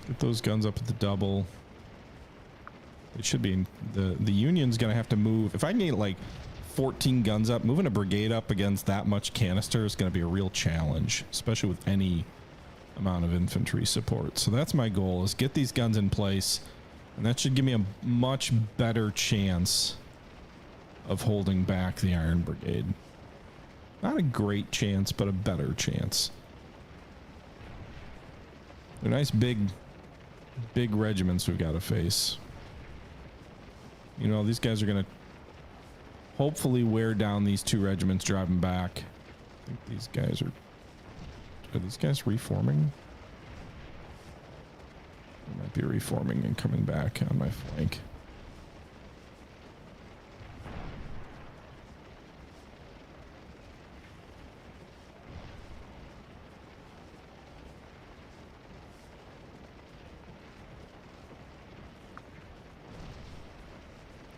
Get those guns up at the double. It should be the Union's gonna have to move. If I can get like 14 guns up, moving a brigade up against that much canister is gonna be a real challenge, especially with any amount of infantry support. So that's my goal, is get these guns in place, and that should give me a much better chance of holding back the Iron Brigade. Not a great chance, but a better chance. They're nice big regiments we've got to face. You know, these guys are going to hopefully wear down these 2 regiments driving back. I think these guys are these guys reforming? They might be reforming and coming back on my flank.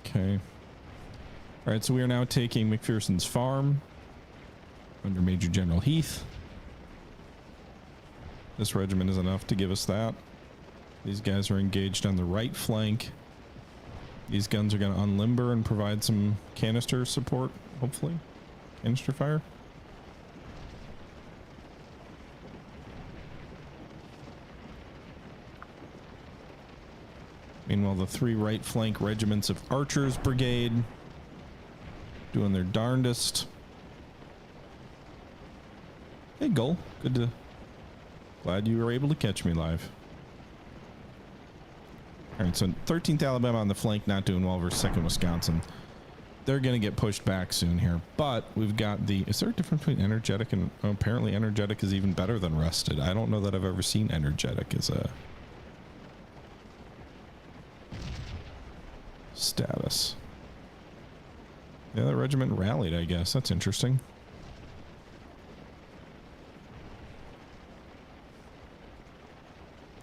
Okay. All right, so we are now taking McPherson's farm under Major General Heath. This regiment is enough to give us that. These guys are engaged on the right flank. These guns are going to unlimber and provide some canister support, hopefully. Canister fire. Meanwhile, the 3 right flank regiments of Archers Brigade doing their darndest. Hey, Gull. Good to... Glad you were able to catch me live. All right, so 13th Alabama on the flank, not doing well versus 2nd Wisconsin. They're going to get pushed back soon here. But we've got the... Is there a difference between energetic and... Oh, apparently energetic is even better than rested. I don't know that I've ever seen energetic as a... status. Yeah, the regiment rallied, I guess. That's interesting.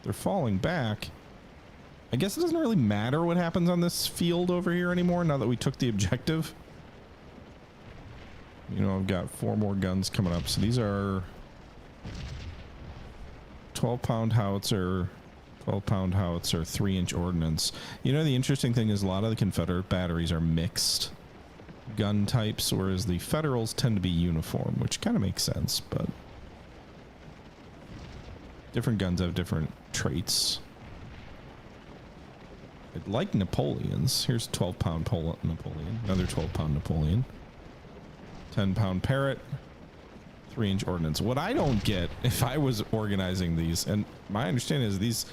They're falling back. I guess it doesn't really matter what happens on this field over here anymore now that we took the objective. You know, I've got 4 more guns coming up. So these are 12-pound howitzer, 12-pound howitzer, 3-inch ordnance. You know, the interesting thing is a lot of the Confederate batteries are mixed gun types, whereas the Federals tend to be uniform, which kind of makes sense, but different guns have different traits. Like Napoleons. Here's 12-pound Napoleon. Another 12-pound Napoleon. 10-pound Parrot. 3-inch ordnance. What I don't get, if I was organizing these, and my understanding is these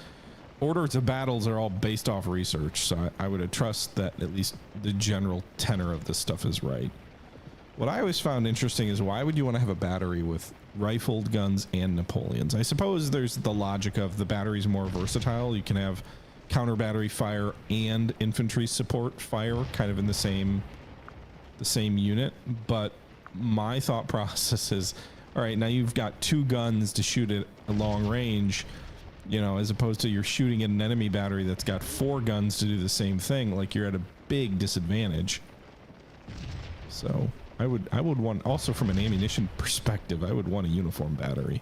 orders of battles are all based off research, so I would trust that at least the general tenor of this stuff is right. What I always found interesting is why would you want to have a battery with rifled guns and Napoleons? I suppose there's the logic of the battery's more versatile. You can have counter battery fire and infantry support fire kind of in the same unit, but my thought process is, all right, now you've got 2 guns to shoot at a long range, you know, as opposed to you're shooting at an enemy battery that's got 4 guns to do the same thing. Like, you're at a big disadvantage. So I would want, also from an ammunition perspective, I would want a uniform battery.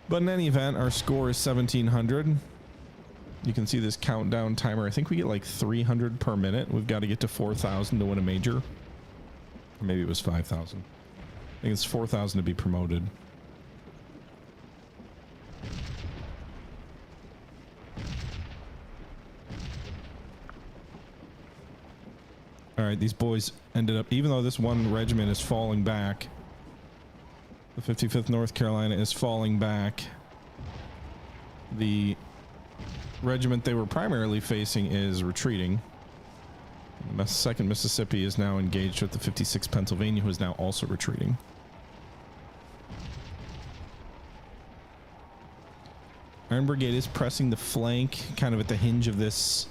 But in any event, our score is 1700. You can see this countdown timer. I think we get like 300 per minute. We've got to get to 4,000 to win a major. Or maybe it was 5,000. I think it's 4,000 to be promoted. All right, these boys ended up, even though this one regiment is falling back, the 55th North Carolina is falling back. The regiment they were primarily facing is retreating. The 2nd Mississippi is now engaged with the 56th Pennsylvania, who is now also retreating. Iron Brigade is pressing the flank, kind of at the hinge of this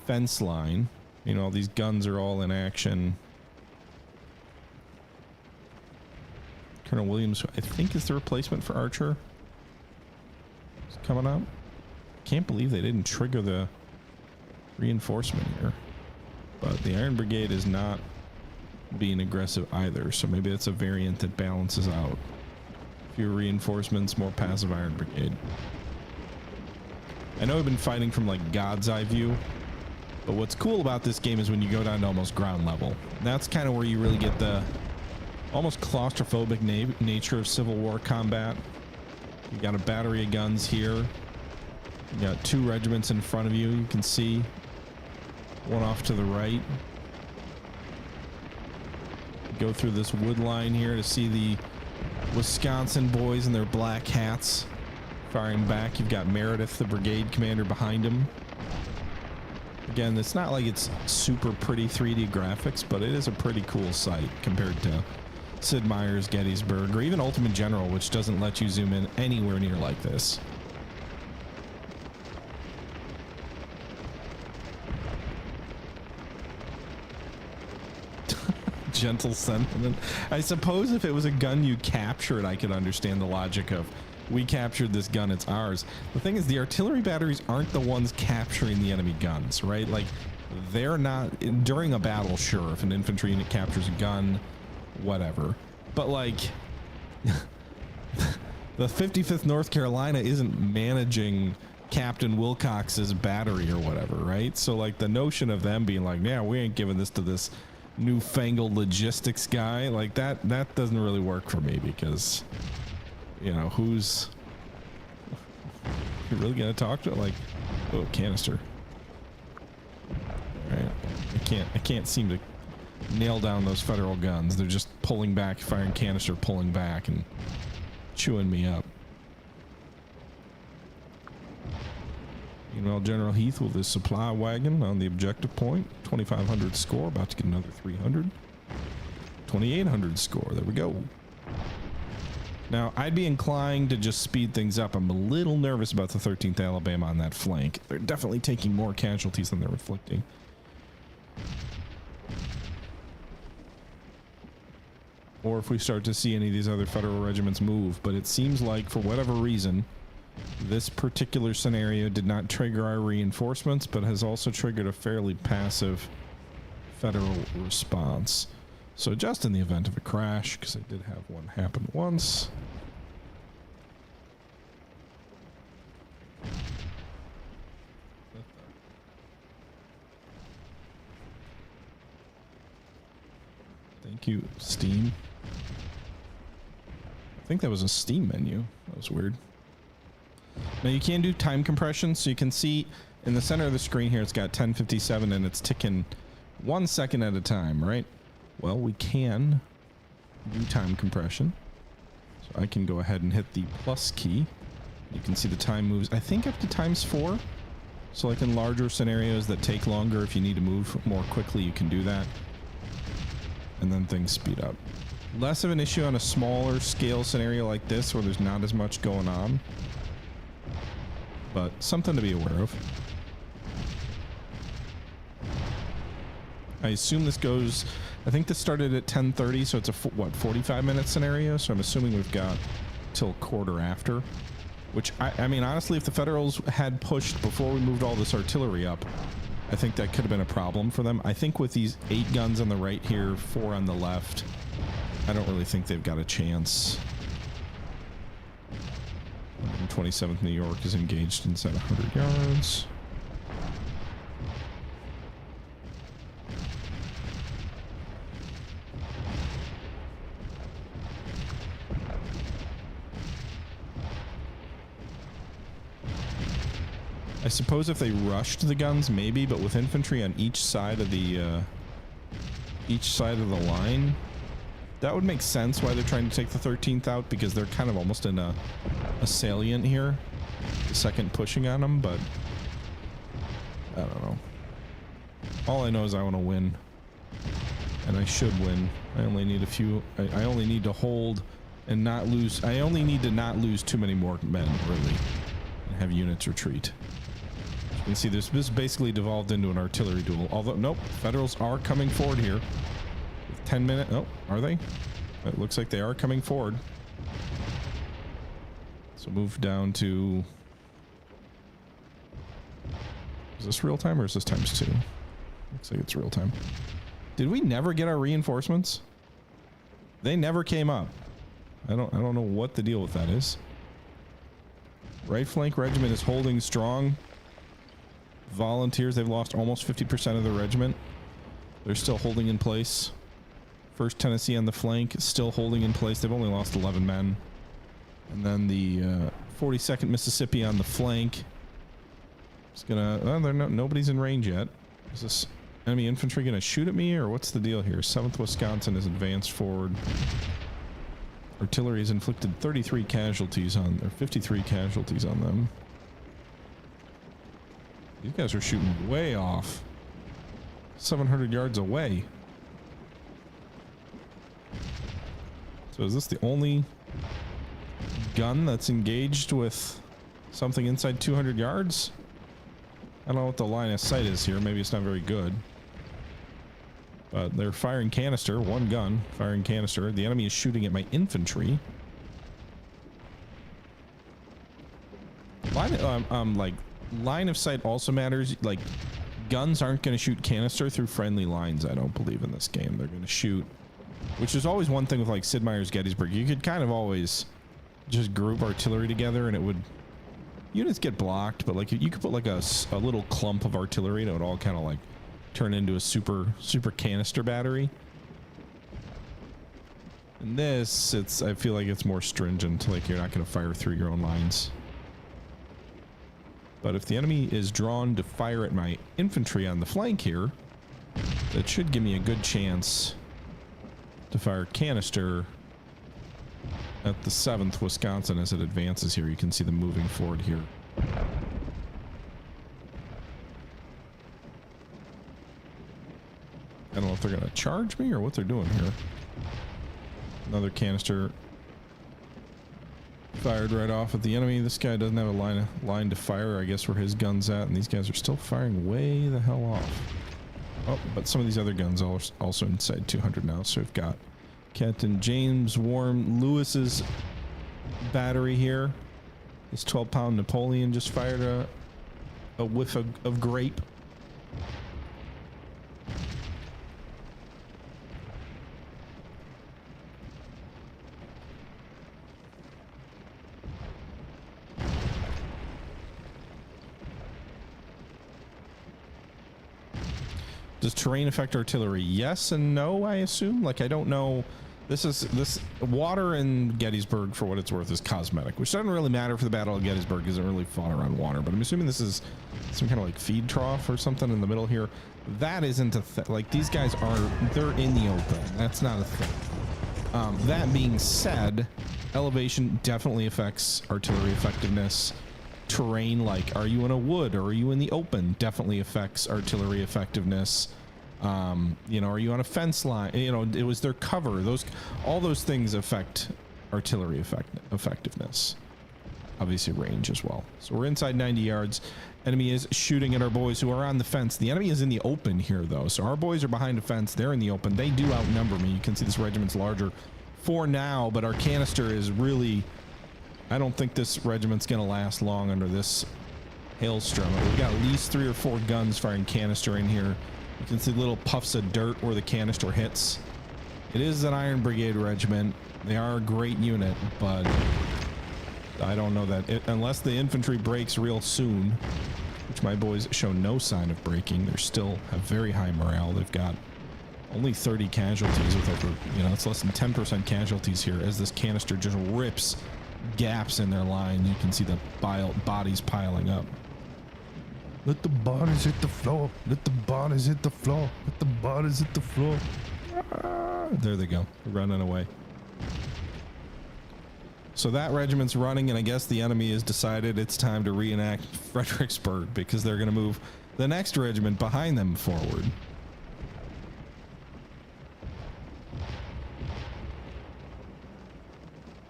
fence line. You know, these guns are all in action. Colonel Williams, I think, is the replacement for Archer. It's coming up. Can't believe they didn't trigger the reinforcement here. But the Iron Brigade is not being aggressive either, so maybe it's a variant that balances out. Fewer reinforcements, more passive Iron Brigade. I know we've been fighting from like God's eye view, but what's cool about this game is when you go down to almost ground level. That's kind of where you really get the almost claustrophobic nature of Civil War combat. You got a battery of guns here. You got 2 regiments in front of you. You can see one off to the right. Go through this wood line here to see the Wisconsin boys in their black hats firing back. You've got Meredith, the brigade commander, behind him. Again, it's not like it's super pretty 3D graphics, but it is a pretty cool sight compared to Sid Meier's Gettysburg or even Ultimate General, which doesn't let you zoom in anywhere near like this. Gentle sentiment. I suppose if it was a gun you captured, I could understand the logic of, we captured this gun, it's ours. The thing is, the artillery batteries aren't the ones capturing the enemy guns, right? Like, they're not during a battle. Sure, if an infantry unit captures a gun, whatever, but like the 55th North Carolina isn't managing Captain Wilcox's battery or whatever, right? So like the notion of them being like, yeah, we ain't giving this to this newfangled logistics guy, like that doesn't really work for me, because, you know, who's you're really gonna talk to? Like, Oh, canister. All right. I can't seem to nail down those federal guns. They're just pulling back, firing canister, pulling back, and chewing me up. Meanwhile, General Heath with his supply wagon on the objective point. 2,500 score, about to get another 300. 2,800 score. There we go. Now, I'd be inclined to just speed things up. I'm a little nervous about the 13th Alabama on that flank. They're definitely taking more casualties than they're inflicting. Or if we start to see any of these other federal regiments move. But it seems like, for whatever reason, this particular scenario did not trigger our reinforcements, but has also triggered a fairly passive federal response. So just in the event of a crash, because I did have one happen once. Thank you, Steam. I think that was a Steam menu. That was weird. Now you can do time compression, so you can see in the center of the screen here, it's got 10:57 and it's ticking 1 second at a time, right? Well, we can do time compression. So I can go ahead and hit the plus key. You can see the time moves, I think, up to ×4. So like in larger scenarios that take longer, if you need to move more quickly, you can do that. And then things speed up. Less of an issue on a smaller scale scenario like this where there's not as much going on. But something to be aware of. I assume this goes, I think this started at 10:30, so it's a, what, 45-minute scenario? So I'm assuming we've got till quarter after. Which, I mean, honestly, if the Federals had pushed before we moved all this artillery up, I think that could have been a problem for them. I think with these 8 guns on the right here, 4 on the left, I don't really think they've got a chance. 127th New York is engaged inside 100 yards. I suppose if they rushed the guns, maybe, but with infantry on each side of the line, that would make sense why they're trying to take the 13th out, because they're kind of almost in a salient here. The second pushing on them, but I don't know. All I know is I want to win, and I should win. I only need a few. I only need to hold and not lose. I only need to not lose too many more men, really, and have units retreat. You can see this basically devolved into an artillery duel. Although, nope, Federals are coming forward here. With 10 minutes. Oh, are they? It looks like they are coming forward. So move down to... Is this real time or is this ×2? Looks like it's real time. Did we never get our reinforcements? They never came up. I don't know what the deal with that is. Right flank regiment is holding strong. Volunteers, they've lost almost 50% of their regiment. They're still holding in place. 1st Tennessee on the flank is still holding in place. They've only lost 11 men. And then the 42nd Mississippi on the flank is gonna... Oh, nobody's in range yet. Is this enemy infantry gonna shoot at me, or what's the deal here? 7th Wisconsin is advanced forward. Artillery has inflicted 33 casualties on... or 53 casualties on them. These guys are shooting way off. 700 yards away. So is this the only gun that's engaged with something inside 200 yards? I don't know what the line of sight is here. Maybe it's not very good. But they're firing canister. One gun firing canister. The enemy is shooting at my infantry. Line of sight also matters. Like, guns aren't going to shoot canister through friendly lines, I don't believe, in this game. They're going to shoot, which is always one thing with like Sid Meier's Gettysburg. You could kind of always just group artillery together and it would, units get blocked, but like you could put like a little clump of artillery and it would all kind of like turn into a super canister battery. And this, I feel like it's more stringent. Like, you're not going to fire through your own lines. But if the enemy is drawn to fire at my infantry on the flank here, that should give me a good chance to fire canister at the 7th Wisconsin as it advances here. You can see them moving forward here. I don't know if they're going to charge me or what they're doing here. Another canister fired right off at the enemy. This guy doesn't have a line to fire, I guess, where his gun's at, and these guys are still firing way the hell off. Oh, but some of these other guns are also inside 200 now. So we've got Captain James Warren Lewis's battery here. This 12-pound Napoleon just fired a whiff of grape. Does terrain affect artillery? Yes and no, I assume. Like, I don't know. This water in Gettysburg, for what it's worth, is cosmetic, which doesn't really matter for the Battle of Gettysburg because it really fought around water. But I'm assuming this is some kind of like feed trough or something in the middle here. That isn't a like, these guys they're in the open. That's not a thing. That being said, elevation definitely affects artillery effectiveness. Terrain, like, are you in a wood or are you in the open, definitely affects artillery effectiveness. You know, are you on a fence line? You know, it was their cover. All those things affect artillery effectiveness. Obviously range as well. So we're inside 90 yards. Enemy is shooting at our boys who are on the fence. The enemy is in the open here though. So our boys are behind a fence. They're in the open. They do outnumber me. You can see this regiment's larger for now, but our canister is really, I don't think this regiment's going to last long under this hailstorm. We've got at least 3 or 4 guns firing canister in here. You can see little puffs of dirt where the canister hits. It is an Iron Brigade regiment. They are a great unit, but I don't know that unless the infantry breaks real soon, which my boys show no sign of breaking. They still have very high morale. They've got only 30 casualties with over, you know, it's less than 10% casualties here as this canister just rips gaps in their line. You can see the bodies piling up. Let the bodies hit the floor. Let the bodies hit the floor. Let the bodies hit the floor. Ah, there they go. They're running away. So that regiment's running, and I guess the enemy has decided it's time to reenact Fredericksburg because they're going to move the next regiment behind them forward.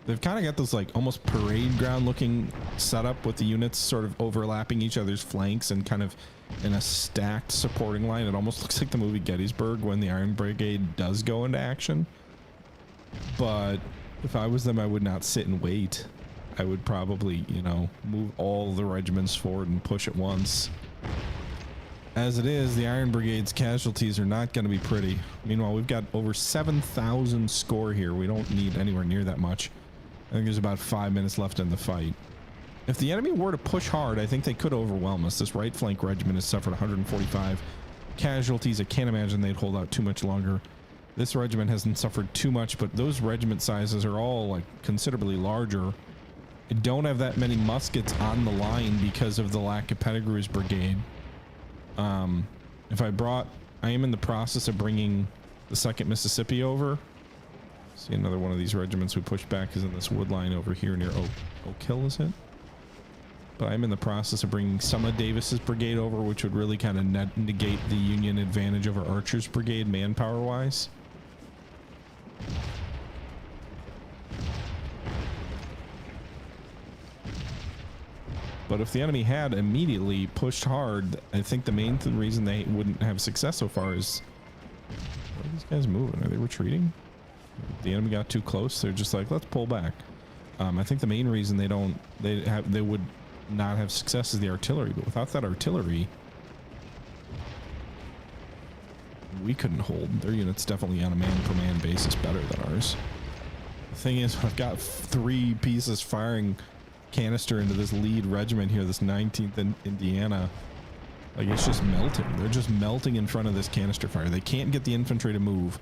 They've kind of got this like almost parade ground looking setup with the units sort of overlapping each other's flanks and kind of in a stacked supporting line. It almost looks like the movie Gettysburg when the Iron Brigade does go into action. But if I was them, I would not sit and wait. I would probably, you know, move all the regiments forward and push at once. As it is, the Iron Brigade's casualties are not going to be pretty. Meanwhile, we've got over 7,000 score here. We don't need anywhere near that much. I think there's about 5 minutes left in the fight. If the enemy were to push hard, I think they could overwhelm us. This right flank regiment has suffered 145 casualties. I can't imagine they'd hold out too much longer. This regiment hasn't suffered too much, but those regiment sizes are all like considerably larger. I don't have that many muskets on the line because of the lack of Pettigrew's brigade. I am in the process of bringing the 2nd Mississippi over. See, another one of these regiments we pushed back is in this wood line over here near Oak Hill, is it? But I'm in the process of bringing some of Davis's brigade over, which would really kind of negate the Union advantage over Archer's brigade manpower wise. But if the enemy had immediately pushed hard, I think the main reason they wouldn't have success so far is, where are these guys moving? Are they retreating? The enemy got too close. They're just like, let's pull back. I think the main reason they would not have success is the artillery. But without that artillery, we couldn't hold. Their unit's definitely on a man-per-man basis better than ours. The thing is, I've got 3 pieces firing canister into this lead regiment here, this 19th in Indiana. Like, it's just melting. They're just melting in front of this canister fire. They can't get the infantry to move,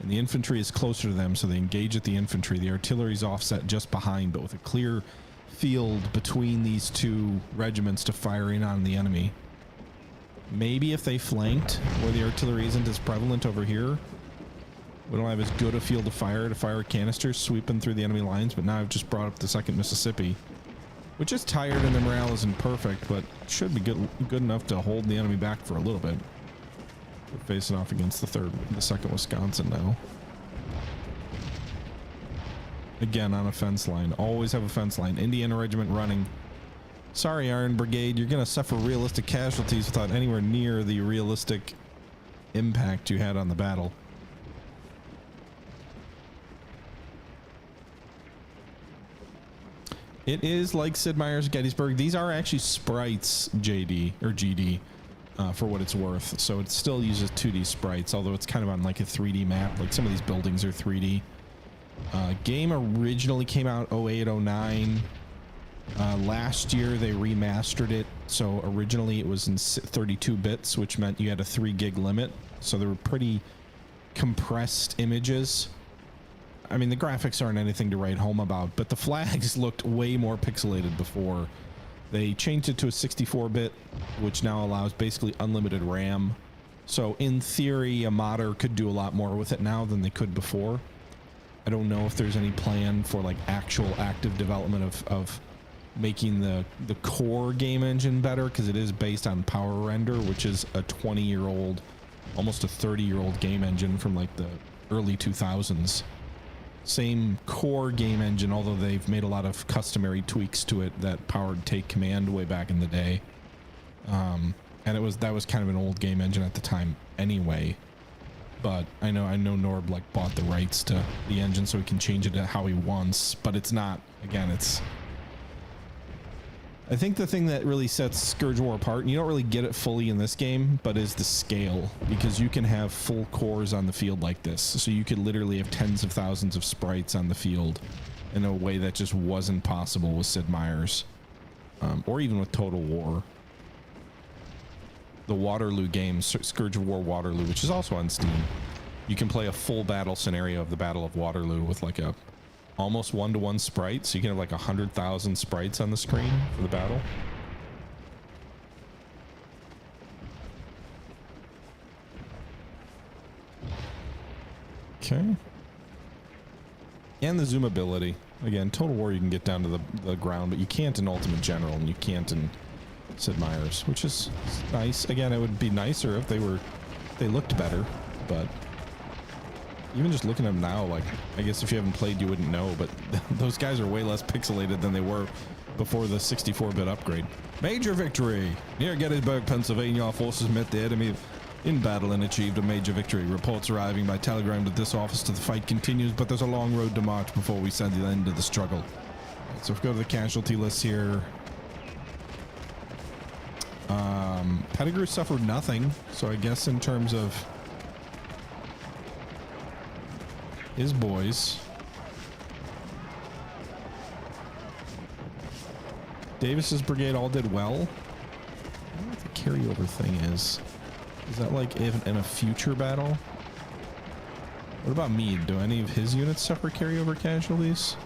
and the infantry is closer to them, so they engage at the infantry. The artillery's offset just behind, but with a clear field between these two regiments to fire in on the enemy. Maybe if they flanked where the artillery isn't as prevalent over here, we don't have as good a field to fire canisters sweeping through the enemy lines. But now I've just brought up the 2nd Mississippi, which is tired and their morale isn't perfect, but should be good enough to hold the enemy back for a little bit. We're facing off against the 2nd Wisconsin now. Again, on a fence line. Always have a fence line. Indiana Regiment running. Sorry, Iron Brigade, you're going to suffer realistic casualties without anywhere near the realistic impact you had on the battle. It is like Sid Meier's Gettysburg. These are actually sprites, JD, or GD, for what it's worth. So it still uses 2D sprites, although it's kind of on like a 3D map. Like some of these buildings are 3D. Game originally came out 08, 09. Last year they remastered it. So originally it was in 32 bits, which meant you had a 3 gig limit. So they were pretty compressed images. I mean, the graphics aren't anything to write home about, but the flags looked way more pixelated before. They changed it to a 64-bit, which now allows basically unlimited RAM. So in theory, a modder could do a lot more with it now than they could before. I don't know if there's any plan for like actual active development of making the core game engine better, because it is based on Power Render, which is a 20-year-old, almost a 30-year-old game engine from like the early 2000s. Same core game engine, although they've made a lot of customary tweaks to it that powered Take Command way back in the day. And that was kind of an old game engine at the time anyway. But I know Norb like bought the rights to the engine so he can change it to how he wants, but it's not, again, it's, I think the thing that really sets Scourge of War apart, and you don't really get it fully in this game, but is the scale, because you can have full cores on the field like this. So you could literally have tens of thousands of sprites on the field in a way that just wasn't possible with Sid Meier's, or even with Total War. The Waterloo game, Scourge of War Waterloo, which is also on Steam. You can play a full battle scenario of the Battle of Waterloo with like a almost 1-to-1 sprite, so you can have like 100,000 sprites on the screen for the battle. Okay. And the zoom ability. Again, Total War you can get down to the ground, but you can't in Ultimate General, and you can't in Sid Meier's, which is nice. Again, it would be nicer if they looked better, but even just looking at them now, like, I guess if you haven't played, you wouldn't know, but those guys are way less pixelated than they were before the 64-bit upgrade. Major victory! Near Gettysburg, Pennsylvania, our forces met the enemy in battle and achieved a major victory. Reports arriving by telegram to this office to the fight continues, but there's a long road to march before we send the end of the struggle. Right, so if we go to the casualty list here, Pettigrew suffered nothing, so I guess in terms of his boys, Davis's brigade all did well. I don't know what the carryover thing is. Is that like in a future battle? What about Meade? Do any of his units suffer carryover casualties?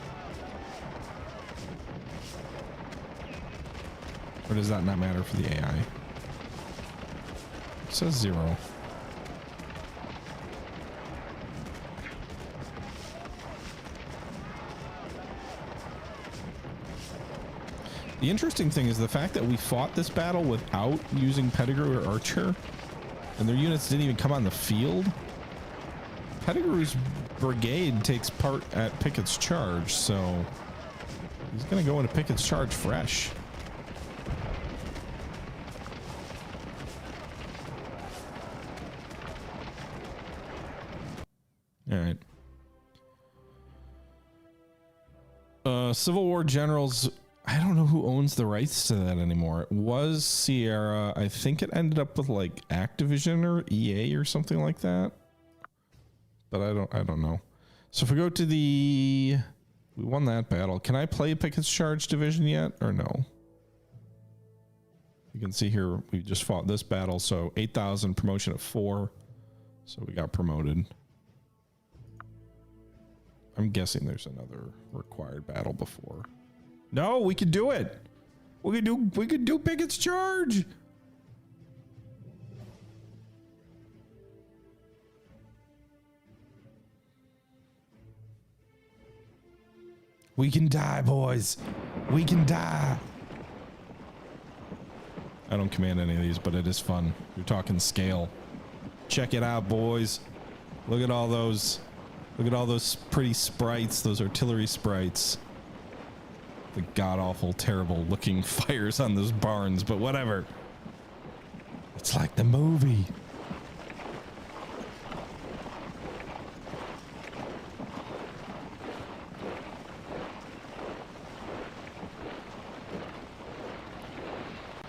Or does that not matter for the AI? It says 0. The interesting thing is the fact that we fought this battle without using Pettigrew or Archer, and their units didn't even come on the field. Pettigrew's brigade takes part at Pickett's charge, so he's going to go into Pickett's charge fresh. All right. Civil War generals, I don't know who owns the rights to that anymore. It was Sierra. I think it ended up with like Activision or EA or something like that. But I don't know. So if we go to we won that battle. Can I play Pickett's Charge Division yet or no? You can see here we just fought this battle, so 8,000, promotion of 4. So we got promoted. I'm guessing there's another required battle before. No, we can do it. We could do Pickett's charge. We can die, boys. We can die. I don't command any of these, but it is fun. You're talking scale. Check it out, boys. Look at all those. Look at all those pretty sprites, those artillery sprites. The god-awful, terrible-looking fires on those barns, but whatever. It's like the movie.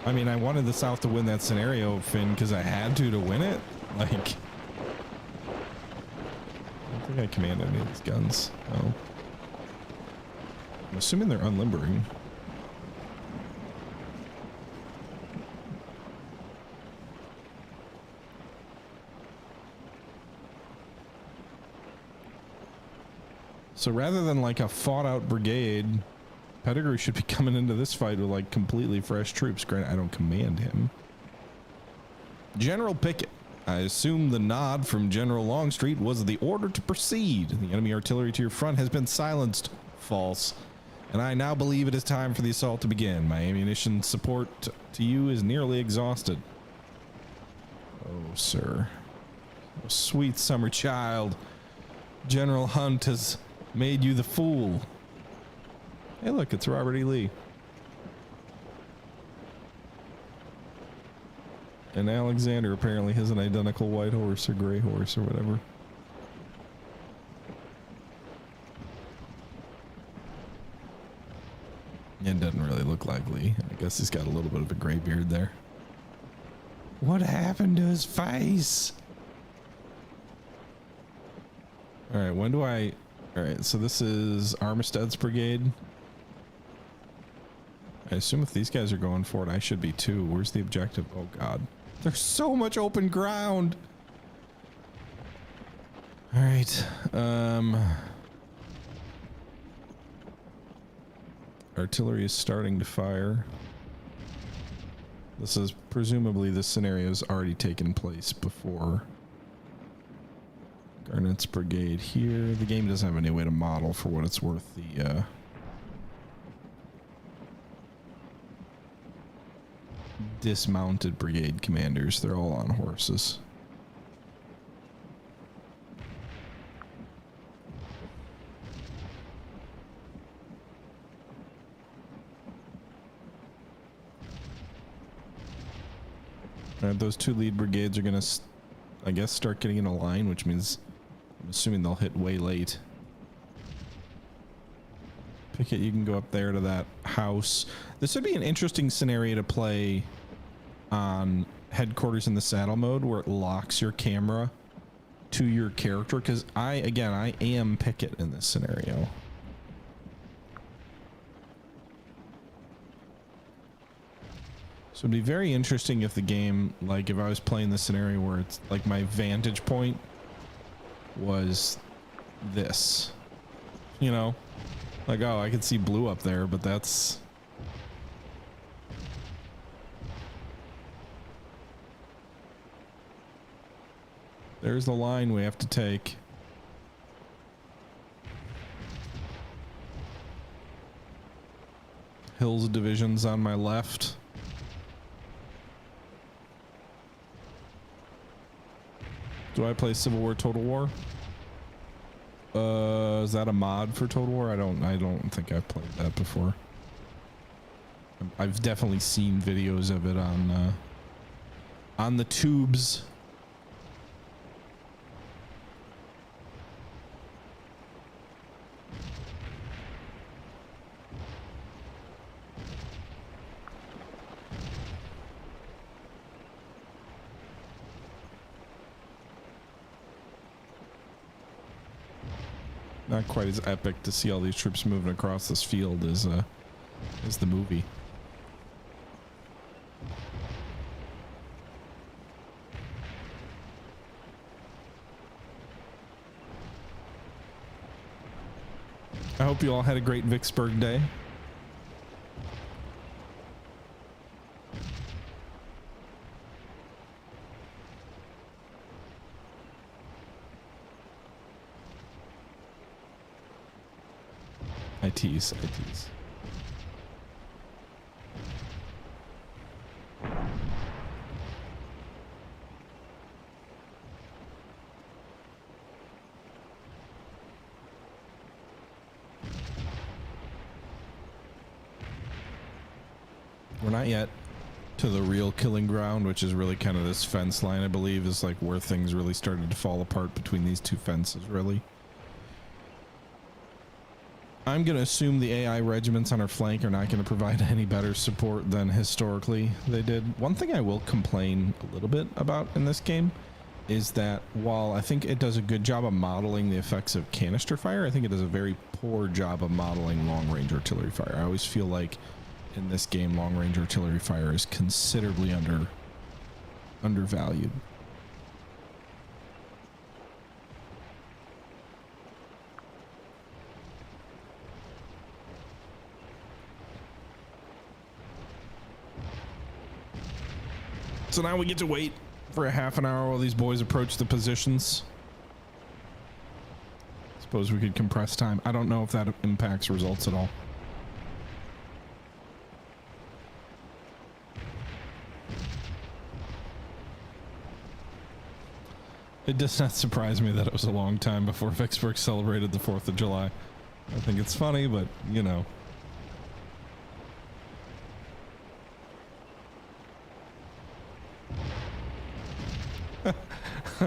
I mean, I wanted the South to win that scenario, Finn, because I had to win it. Like, I don't think I command any of these guns. Oh. I'm assuming they're unlimbering. So rather than like a fought out brigade, Pettigrew should be coming into this fight with like completely fresh troops. Granted, I don't command him. General Pickett. I assume the nod from General Longstreet was the order to proceed. The enemy artillery to your front has been silenced. False. And I now believe it is time for the assault to begin. My ammunition support to you is nearly exhausted. Oh, sir. Oh, sweet summer child. General Hunt has made you the fool. Hey, look, it's Robert E. Lee. And Alexander apparently has an identical white horse or gray horse or whatever. It doesn't really look like Lee. I guess he's got a little bit of a gray beard there. What happened to his face? All right, when do I... All right, so this is Armistead's brigade. I assume if these guys are going for it, I should be too. Where's the objective? Oh, God. There's so much open ground. All right. Artillery is starting to fire. This is presumably this scenario has already taken place before. Garnett's brigade here. The game doesn't have any way to model for what it's worth the dismounted brigade commanders. They're all on horses. All right, those two lead brigades are gonna, I guess, start getting in a line, which means I'm assuming they'll hit way late. Pickett, you can go up there to that house. This would be an interesting scenario to play on headquarters in the saddle mode, where it locks your camera to your character, because I am Pickett in this scenario. So it'd be very interesting if the game, like if I was playing the scenario where it's like my vantage point was this, you know, like, oh, I could see blue up there, but that's... There's the line we have to take. Hills divisions on my left. Do I play Civil War Total War? Is that a mod for Total War? I don't think I've played that before. I've definitely seen videos of it on the tubes. Not quite as epic to see all these troops moving across this field as the movie. I hope you all had a great Vicksburg day. I tease. I tease. We're not yet to the real killing ground, which is really kind of this fence line, I believe, is like where things really started to fall apart between these two fences, really. I'm going to assume the AI regiments on our flank are not going to provide any better support than historically they did. One thing I will complain a little bit about in this game is that while I think it does a good job of modeling the effects of canister fire, I think it does a very poor job of modeling long-range artillery fire. I always feel like in this game, long-range artillery fire is considerably undervalued. So now we get to wait for a half an hour while these boys approach the positions. Suppose we could compress time. I don't know if that impacts results at all. It does not surprise me that it was a long time before Vicksburg celebrated the 4th of July. I think it's funny, but you know.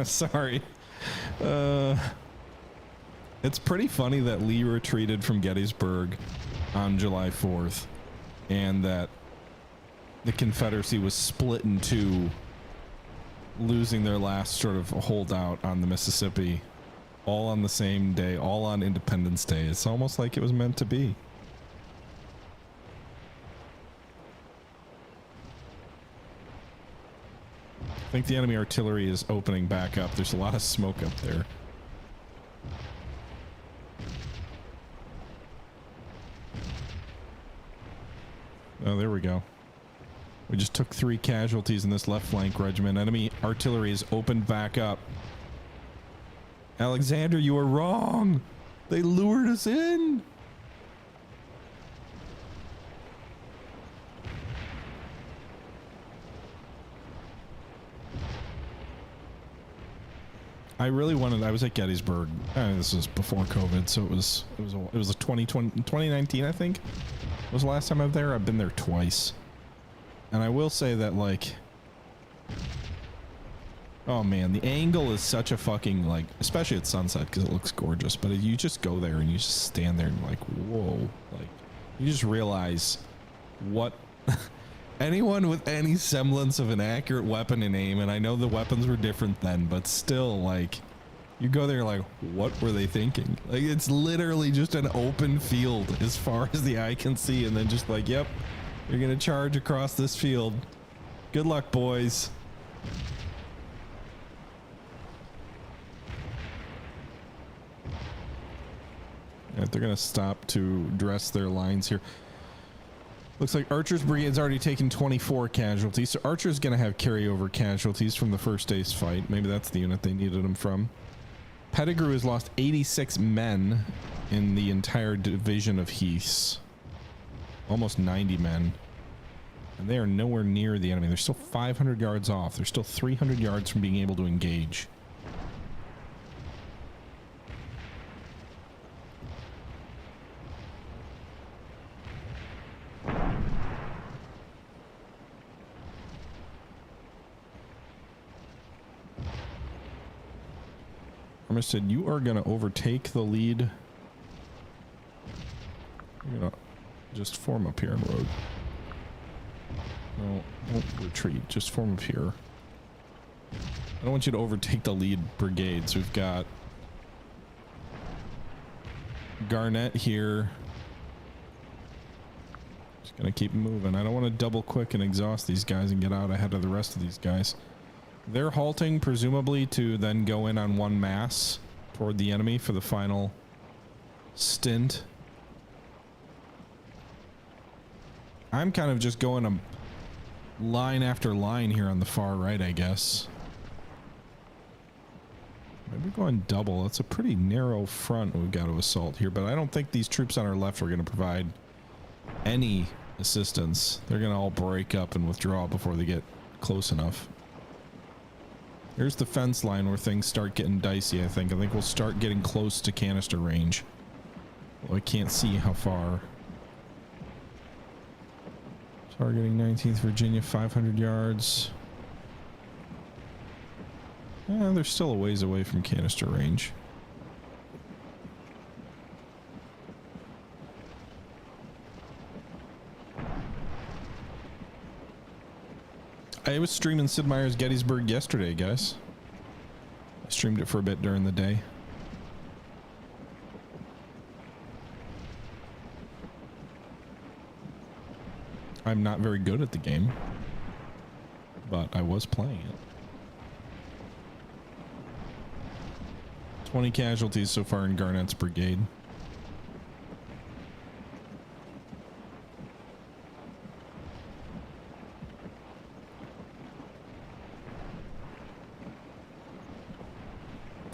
Sorry. It's pretty funny that Lee retreated from Gettysburg on July 4th and that the Confederacy was split in two, losing their last sort of holdout on the Mississippi, all on the same day, all on Independence Day. It's almost like it was meant to be. I think the enemy artillery is opening back up. There's a lot of smoke up there. Oh, there we go. We just took 3 casualties in this left flank regiment. Enemy artillery is opened back up. Alexander, you were wrong. They lured us in. I really wanted. I was at Gettysburg. This was before COVID, so it was a 2019, I think, was the last time I was there. I've been there twice. And I will say that, like, oh man, the angle is such a fucking, like, especially at sunset because it looks gorgeous, but you just go there and you just stand there and like, whoa, like, you just realize what anyone with any semblance of an accurate weapon and aim, and I know the weapons were different then, but still, like, you go there like, what were they thinking? Like, it's literally just an open field as far as the eye can see, and then just like, yep, you're gonna charge across this field. Good luck, boys. Yeah, they're gonna stop to dress their lines here. Looks like Archer's brigade's already taken 24 casualties, so Archer's gonna have carryover casualties from the first day's fight. Maybe that's the unit they needed them from. Pettigrew has lost 86 men in the entire division of Heaths. Almost 90 men. And they are nowhere near the enemy. They're still 500 yards off. They're still 300 yards from being able to engage. Armistead, you are going to overtake the lead. You're going to just form up here in road. No, don't retreat. Just form up here. I don't want you to overtake the lead brigades. We've got Garnett here. Just going to keep moving. I don't want to double quick and exhaust these guys and get out ahead of the rest of these guys. They're halting, presumably, to then go in on one mass toward the enemy for the final stint. I'm kind of just going a line after line here on the far right, I guess. Maybe going double. That's a pretty narrow front we've got to assault here, but I don't think these troops on our left are going to provide any assistance. They're going to all break up and withdraw before they get close enough. Here's the fence line where things start getting dicey, I think. I think we'll start getting close to canister range. Well, I can't see how far. Targeting 19th Virginia, 500 yards. Yeah, they're still a ways away from canister range. I was streaming Sid Meier's Gettysburg yesterday, guys. I streamed it for a bit during the day. I'm not very good at the game, but I was playing it. 20 casualties so far in Garnett's brigade.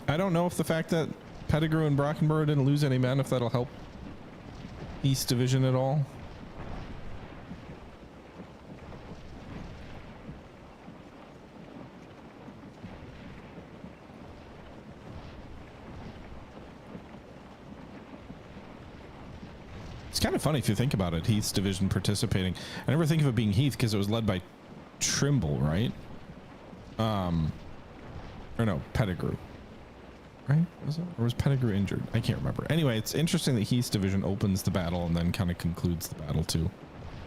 I don't know if the fact that Pettigrew and Brockenborough didn't lose any men, if that'll help East Division at all. It's kind of funny if you think about it, Heath's division participating. I never think of it being Heath because it was led by Trimble, right? Or no, Pettigrew. Right? Was it? Or was Pettigrew injured? I can't remember. Anyway, it's interesting that Heath's division opens the battle and then kind of concludes the battle too.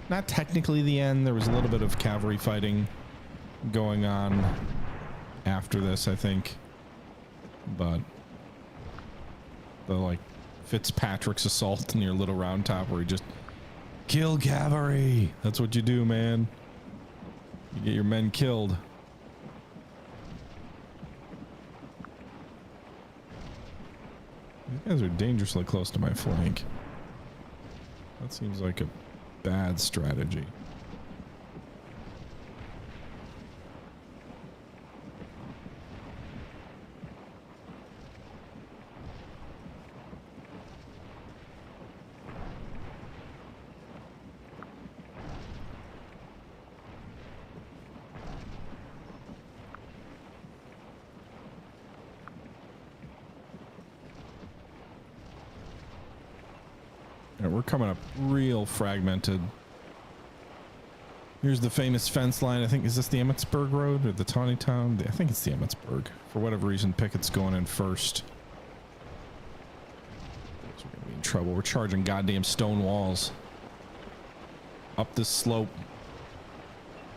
Not technically the end. There was a little bit of cavalry fighting going on after this, I think. But the like Fitzpatrick's assault near Little Round Top where he just kill cavalry. That's what you do, man. You get your men killed. These guys are dangerously close to my flank. That seems like a bad strategy. We're coming up real fragmented. Here's the famous fence line. I think, is this the Emmetsburg Road or the Tawny Town? I think it's the Emmetsburg. For whatever reason, Pickett's going in first. So we're gonna be in trouble. We're charging goddamn stone walls. Up this slope.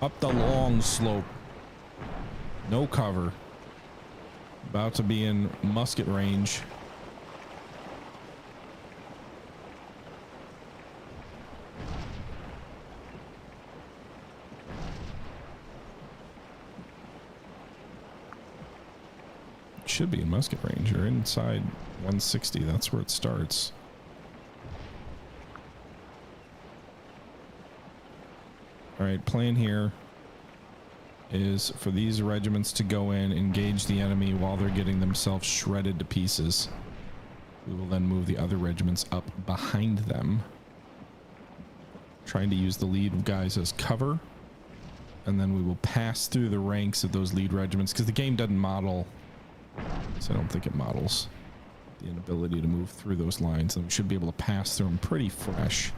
Up the long slope. No cover. About to be in musket range. Should be in musket range or inside 160. That's where it starts. All right, plan here is for these regiments to go in, engage the enemy while they're getting themselves shredded to pieces. We will then move the other regiments up behind them, trying to use the lead guys as cover, and then we will pass through the ranks of those lead regiments because the game doesn't model. So I don't think it models the inability to move through those lines, and we should be able to pass through them pretty fresh.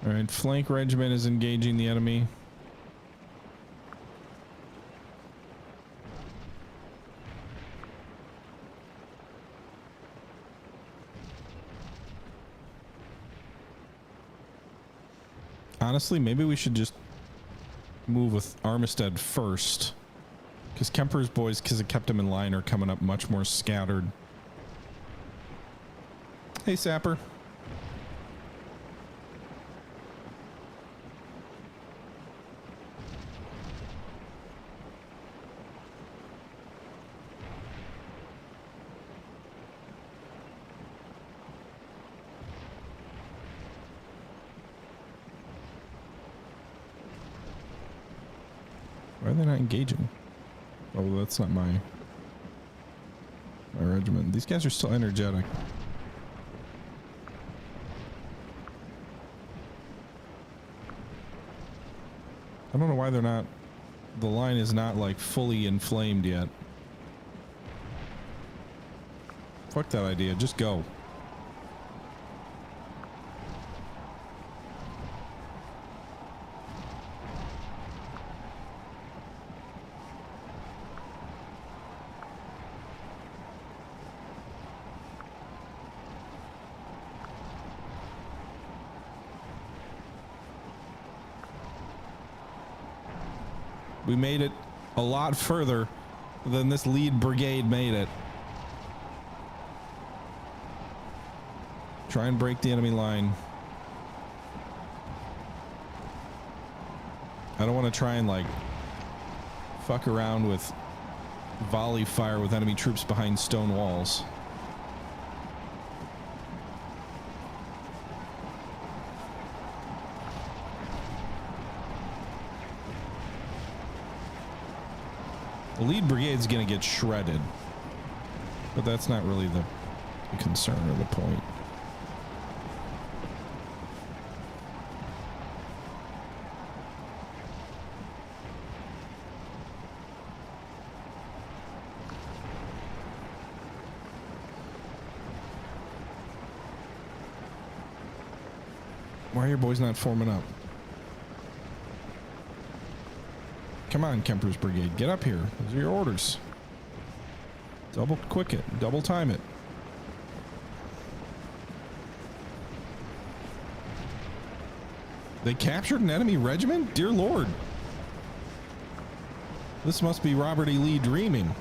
All right, flank regiment is engaging the enemy. Honestly, maybe we should just move with Armistead first, Because Kemper's boys, because it kept him in line, are coming up much more scattered. Hey, Sapper. Why are they not engaging? Oh, that's not my regiment. These guys are still energetic. I don't know why they're not. The line is not like fully inflamed yet. Fuck that idea. Just go. We made it a lot further than this lead brigade made it. Try and break the enemy line. I don't want to try and like fuck around with volley fire with enemy troops behind stone walls. The lead brigade's gonna get shredded, but that's not really the concern or the point. Why are your boys not forming up? Come on, Kemper's brigade, get up here. Those are your orders. Double quick it, double time it. They captured an enemy regiment? Dear Lord. This must be Robert E. Lee dreaming.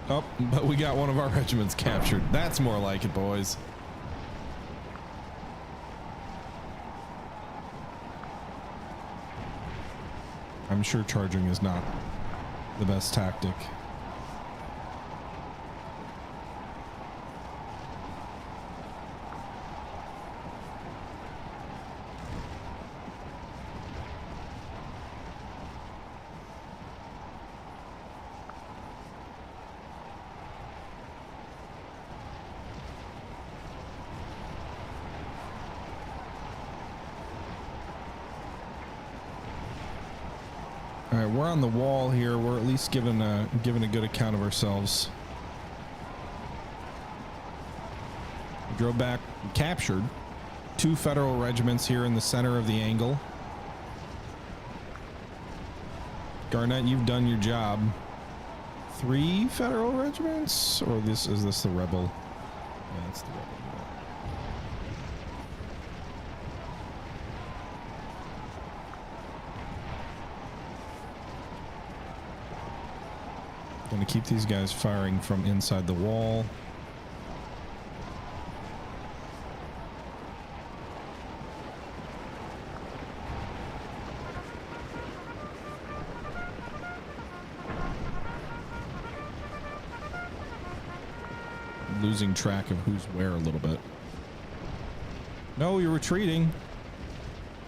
Oh, but we got one of our regiments captured. That's more like it, boys. I'm sure charging is not the best tactic. All right, we're on the wall here. We're at least giving a good account of ourselves. We drove back, captured 2 federal regiments here in the center of the angle. Garnett, you've done your job. 3 federal regiments, or is this the rebel? Yeah, it's the rebel. Going to keep these guys firing from inside the wall. Losing track of who's where a little bit. No, you're retreating.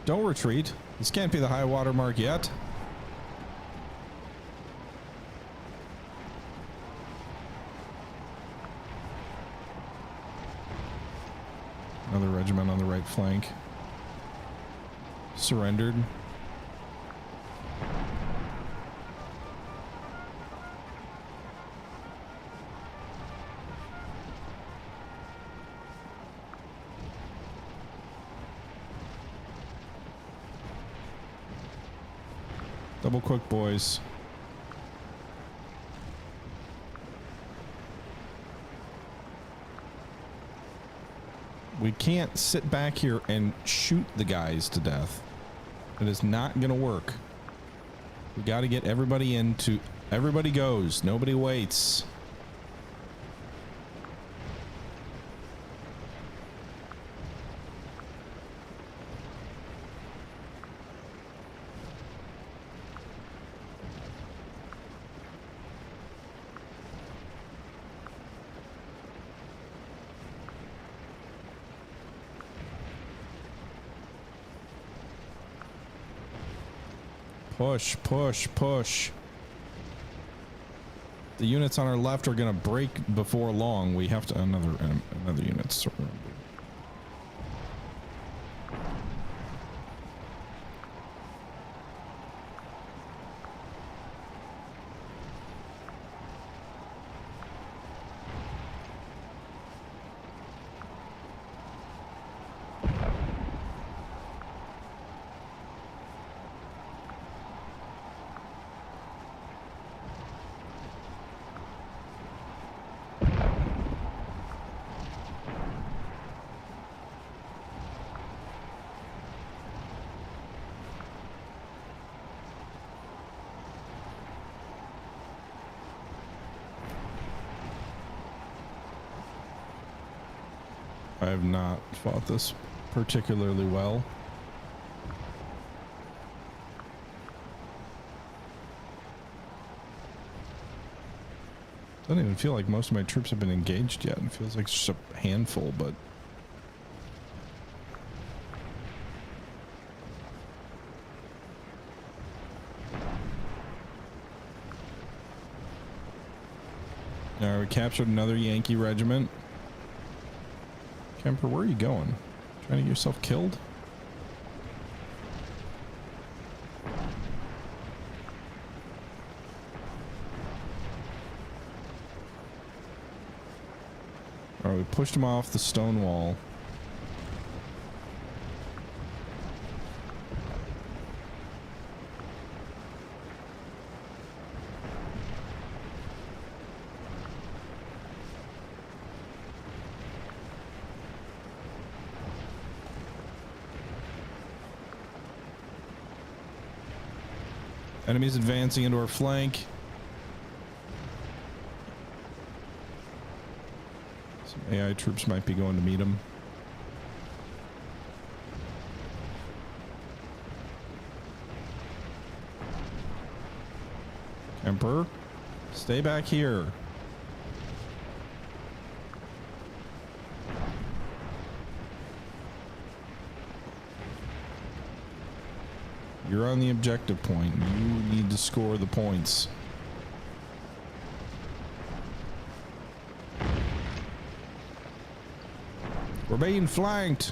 Don't retreat. This can't be the high water mark yet. Another regiment on the right flank. Surrendered. Double quick, boys. We can't sit back here and shoot the guys to death. It is not going to work. We got to get everybody into... Everybody goes. Nobody waits. Push, push, push. The units on our left are going to break before long. We have to another unit. I have not fought this particularly well. Doesn't even feel like most of my troops have been engaged yet. It feels like just a handful, but all right, we captured another Yankee regiment. Kemper, where are you going? Trying to get yourself killed? Alright, we pushed him off the stone wall. Enemies advancing into our flank. Some AI troops might be going to meet them. Emperor, stay back here. You're on the objective point. You need to score the points. We're being flanked.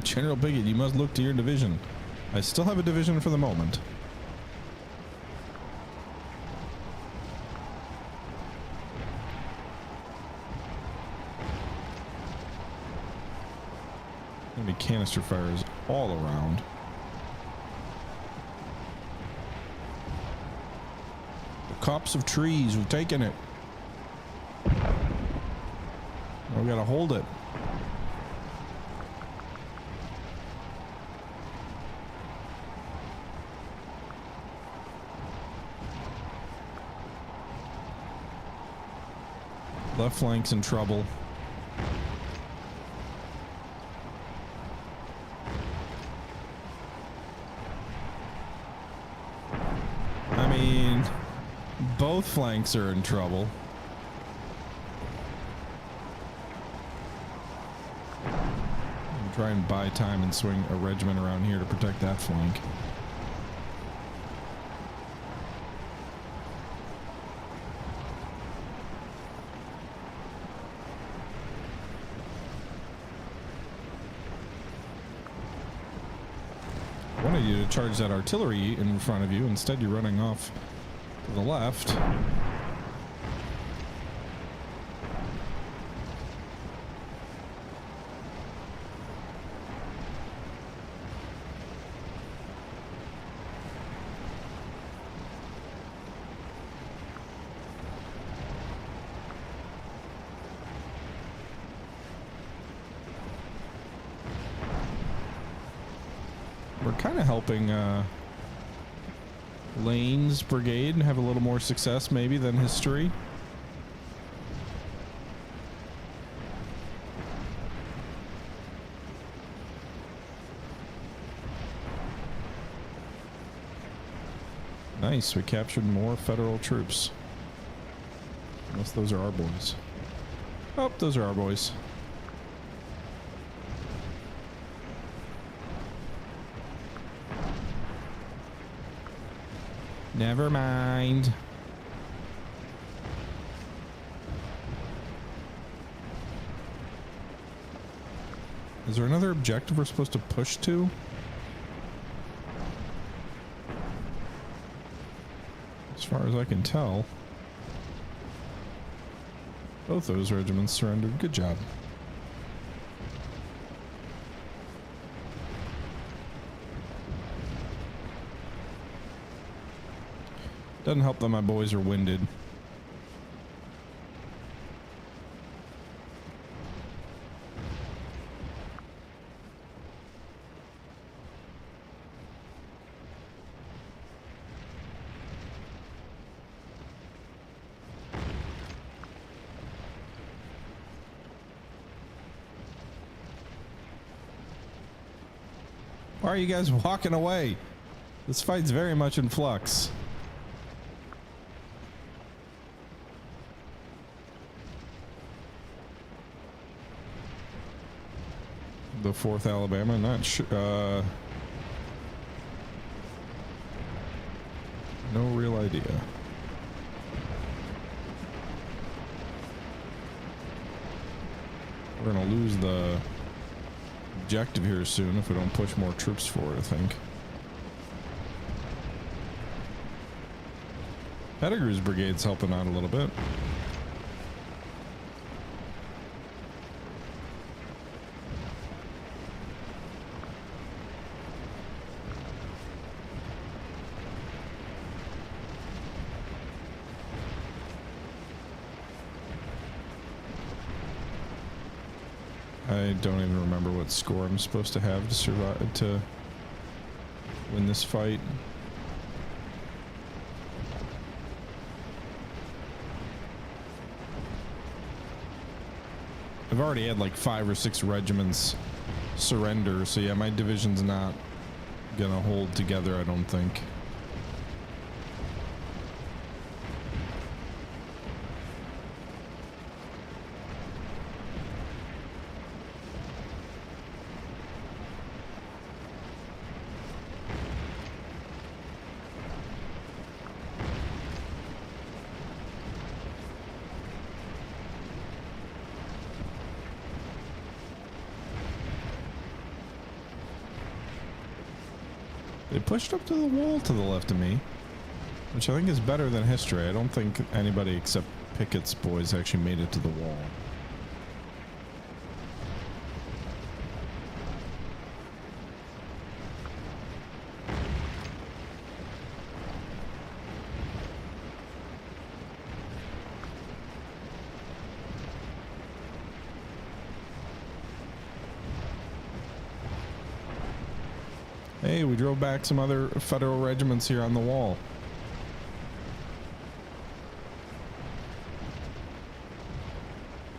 General Pickett, you must look to your division. I still have a division for the moment. Enemy canister fires all around. The copse of trees, we've taken it. Now we gotta hold it. Left flank's in trouble. I mean, both flanks are in trouble. I'm trying to buy time and swing a regiment around here to protect that flank. I wanted you to charge that artillery in front of you. Instead, you're running off to the left. We're kind of helping Lane's brigade have a little more success maybe than history. Nice, we captured more federal troops. Unless those are our boys. Oh, those are our boys. Never mind. Is there another objective we're supposed to push to? As far as I can tell, both those regiments surrendered. Good job. Doesn't help that my boys are winded. Why are you guys walking away? This fight's very much in flux. The 4th Alabama, not sure. No real idea. We're gonna lose the objective here soon if we don't push more troops forward, I think. Pettigrew's brigade's helping out a little bit. I don't even remember what score I'm supposed to have to survive to win this fight. I've already had like 5 or 6 regiments surrender, so yeah, my division's not gonna hold together, I don't think. They pushed up to the wall to the left of me, which I think is better than history. I don't think anybody except Pickett's boys actually made it to the wall. Hey, we drove back some other federal regiments here on the wall.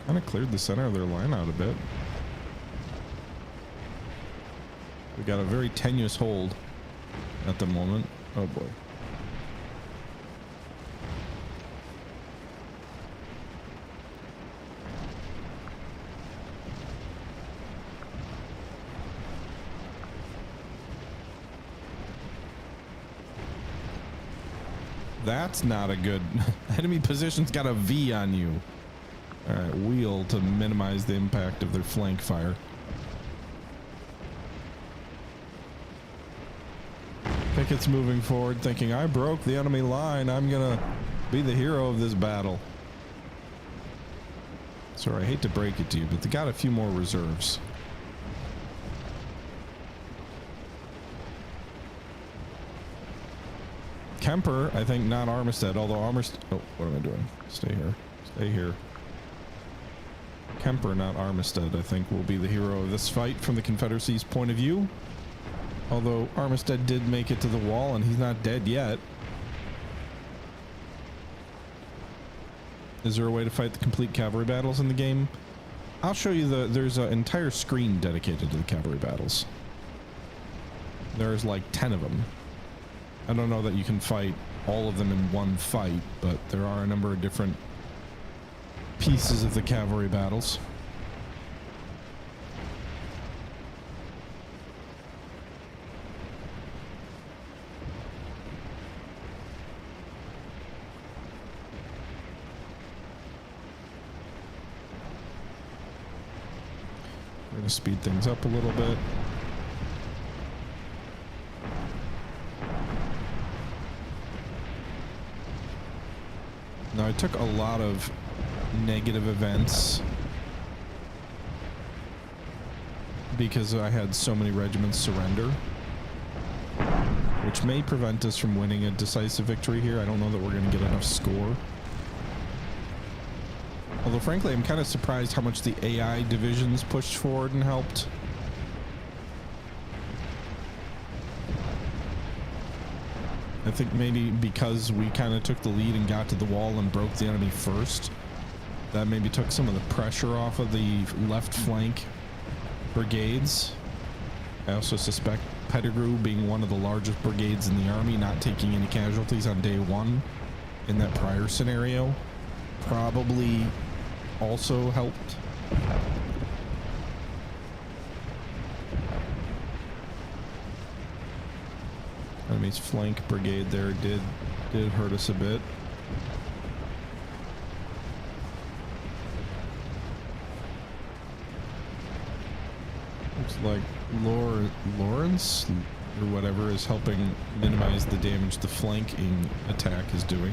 Kind of cleared the center of their line out a bit. We got a very tenuous hold at the moment. Oh boy. That's not a good enemy position's got a V on you. All right, wheel to minimize the impact of their flank fire. Pickett's moving forward thinking, I broke the enemy line, I'm gonna be the hero of this battle. Sorry, I hate to break it to you, but they got a few more reserves. Kemper, I think, not Armistead, although Armistead... Oh, what am I doing? Stay here. Stay here. Kemper, not Armistead, I think, will be the hero of this fight from the Confederacy's point of view. Although Armistead did make it to the wall and he's not dead yet. Is there a way to fight the complete cavalry battles in the game? I'll show you there's an entire screen dedicated to the cavalry battles. There's like 10 of them. I don't know that you can fight all of them in one fight, but there are a number of different pieces of the cavalry battles. We're going to speed things up a little bit. Now, I took a lot of negative events because I had so many regiments surrender, which may prevent us from winning a decisive victory here. I don't know that we're going to get enough score. Although, frankly, I'm kind of surprised how much the AI divisions pushed forward and helped. I think maybe because we kind of took the lead and got to the wall and broke the enemy first, that maybe took some of the pressure off of the left flank brigades. I also suspect Pettigrew, being one of the largest brigades in the army, not taking any casualties on day one in that prior scenario, probably also helped. Enemy's flank brigade there did hurt us a bit. Looks like Lawrence or whatever is helping minimize the damage the flanking attack is doing.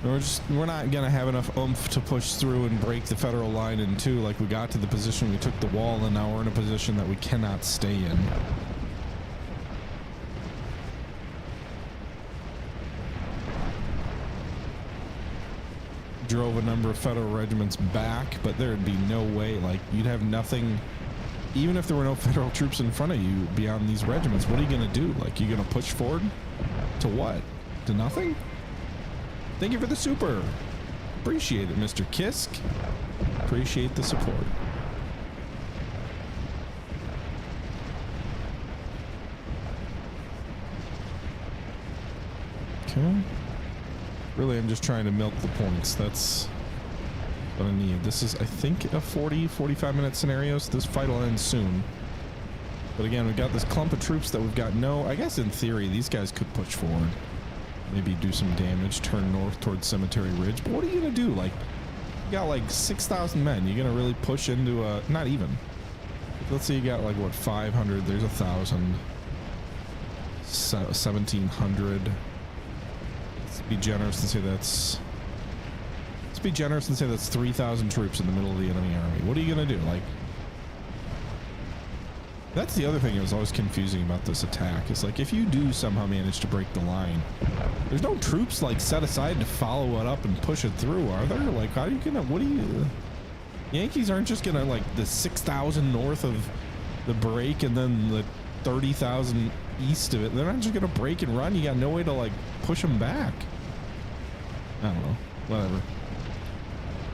We're not gonna have enough oomph to push through and break the federal line in two. Like, we got to the position, we took the wall, and now we're in a position that we cannot stay in. Drove a number of federal regiments back, but there'd be no way, like, you'd have nothing. Even if there were no federal troops in front of you beyond these regiments, what are you gonna do? Like, you gonna push forward to what? To nothing? Thank you for the super. Appreciate it, Mr. Kisk. Appreciate the support. Okay. Really, I'm just trying to milk the points. That's what I need. This is, I think, a 45 minute scenario, so this fight will end soon. But again, we've got this clump of troops that we've got I guess in theory, these guys could push forward. Maybe do some damage, turn north towards Cemetery Ridge. But what are you going to do? Like, you got like 6,000 men. You're going to really push into a, not even. Let's say you got like, what, 500. There's 1,000. 1,700. Be generous and say that's 3,000 troops in the middle of the enemy army. What are you gonna do? Like, that's the other thing that was always confusing about this attack. Is like, if you do somehow manage to break the line, there's no troops like set aside to follow it up and push it through, are there? Like, how are you gonna, Yankees aren't just gonna, like, the 6,000 north of the break and then the 30,000 east of it, they're not just gonna break and run. You got no way to, like, push them back. I don't know, whatever.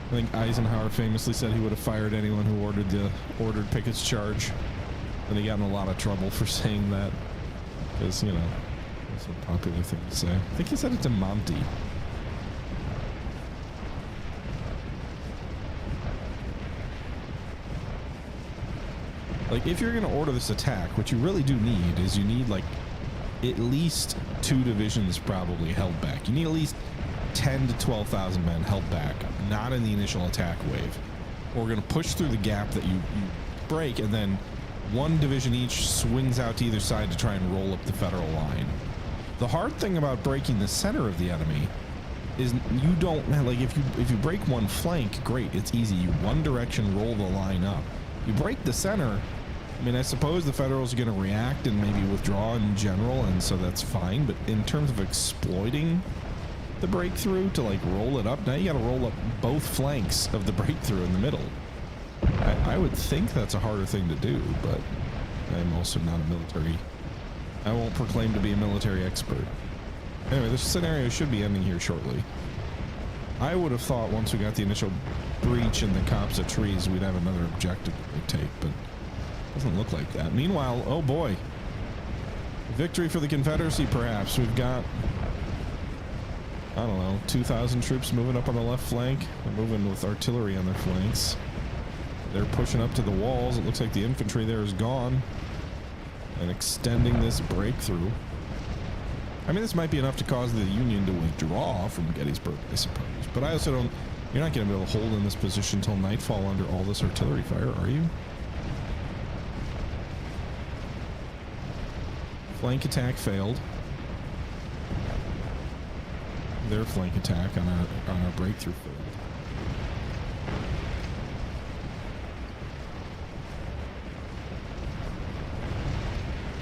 I think Eisenhower famously said he would have fired anyone who ordered Pickett's charge, and he got in a lot of trouble for saying that, because, you know, that's a popular thing to say. I think he said it to Monty. Like, if you're going to order this attack, what you really do need is you need, like, at least 2 divisions probably held back. You need at least 10 to 12,000 men held back, not in the initial attack wave. We're going to push through the gap that you break, and then 1 division each swings out to either side to try and roll up the federal line. The hard thing about breaking the center of the enemy is you don't, like, if you break one flank, great, it's easy. You one direction roll the line up. You break the center, I mean, I suppose the Federals are going to react and maybe withdraw in general, and so that's fine. But in terms of exploiting the breakthrough to, like, roll it up, now you got to roll up both flanks of the breakthrough in the middle. I would think that's a harder thing to do, but I'm also not a military. I won't proclaim to be a military expert. Anyway, this scenario should be ending here shortly. I would have thought once we got the initial breach in the copse of trees, we'd have another objective to take, but it doesn't look like that. Meanwhile, oh boy. Victory for the Confederacy, perhaps. We've got, I don't know, 2,000 troops moving up on the left flank. They're moving with artillery on their flanks. They're pushing up to the walls. It looks like the infantry there is gone. And extending this breakthrough. I mean, this might be enough to cause the Union to withdraw from Gettysburg, I suppose. But I also don't... You're not going to be able to hold in this position until nightfall under all this artillery fire, are you? Flank attack failed. Their flank attack on our breakthrough failed.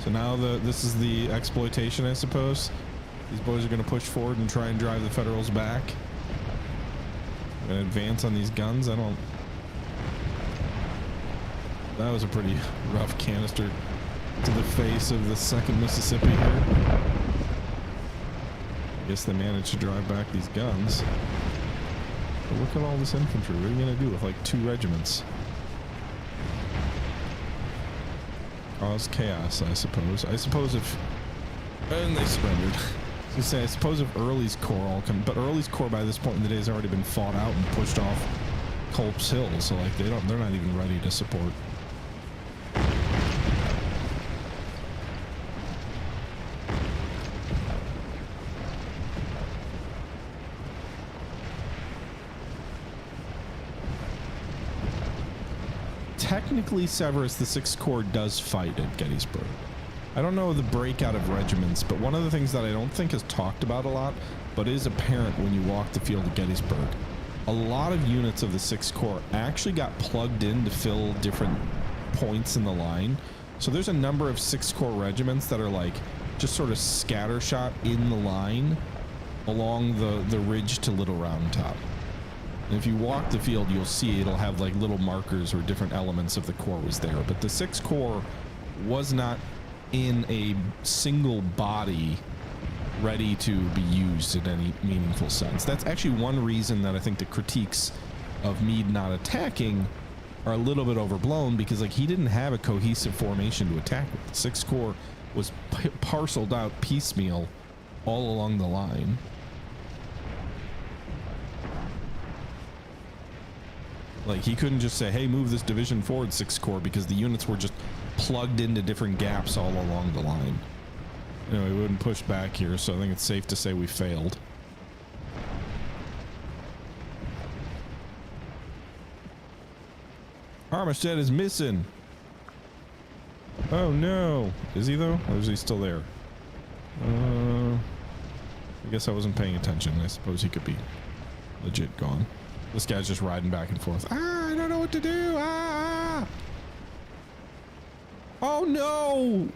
So now this is the exploitation, I suppose. These boys are going to push forward and try and drive the Federals back. Going to advance on these guns. I don't... That was a pretty rough canister to the face of the 2nd Mississippi here. I guess they managed to drive back these guns. But look at all this infantry. What are you going to do with like 2 regiments? Cause chaos, I suppose. I suppose if... And they surrendered. I was gonna say, I suppose if Early's Corps all come... But Early's Corps by this point in the day has already been fought out and pushed off Culp's Hill, so like they're not even ready to support. Technically, Severus, the 6th Corps does fight at Gettysburg. I don't know the breakout of regiments, but one of the things that I don't think is talked about a lot, but is apparent when you walk the field of Gettysburg, a lot of units of the 6th Corps actually got plugged in to fill different points in the line. So there's a number of 6th Corps regiments that are like just sort of scattershot in the line along the ridge to Little Round Top. And if you walk the field, you'll see it'll have like little markers where different elements of the Corps was there. But the 6th Corps was not in a single body ready to be used in any meaningful sense. That's actually one reason that I think the critiques of Meade not attacking are a little bit overblown, because like he didn't have a cohesive formation to attack with. The 6th Corps was parceled out piecemeal all along the line. Like he couldn't just say, hey, move this division forward, 6th Corps, because the units were just plugged into different gaps all along the line. Anyway, we wouldn't push back here, so I think it's safe to say we failed. Armistead is missing. Oh no. Is he though? Or is he still there? I guess I wasn't paying attention. I suppose he could be legit gone. This guy's just riding back and forth. Ah, I don't know what to do. Ah! Oh no!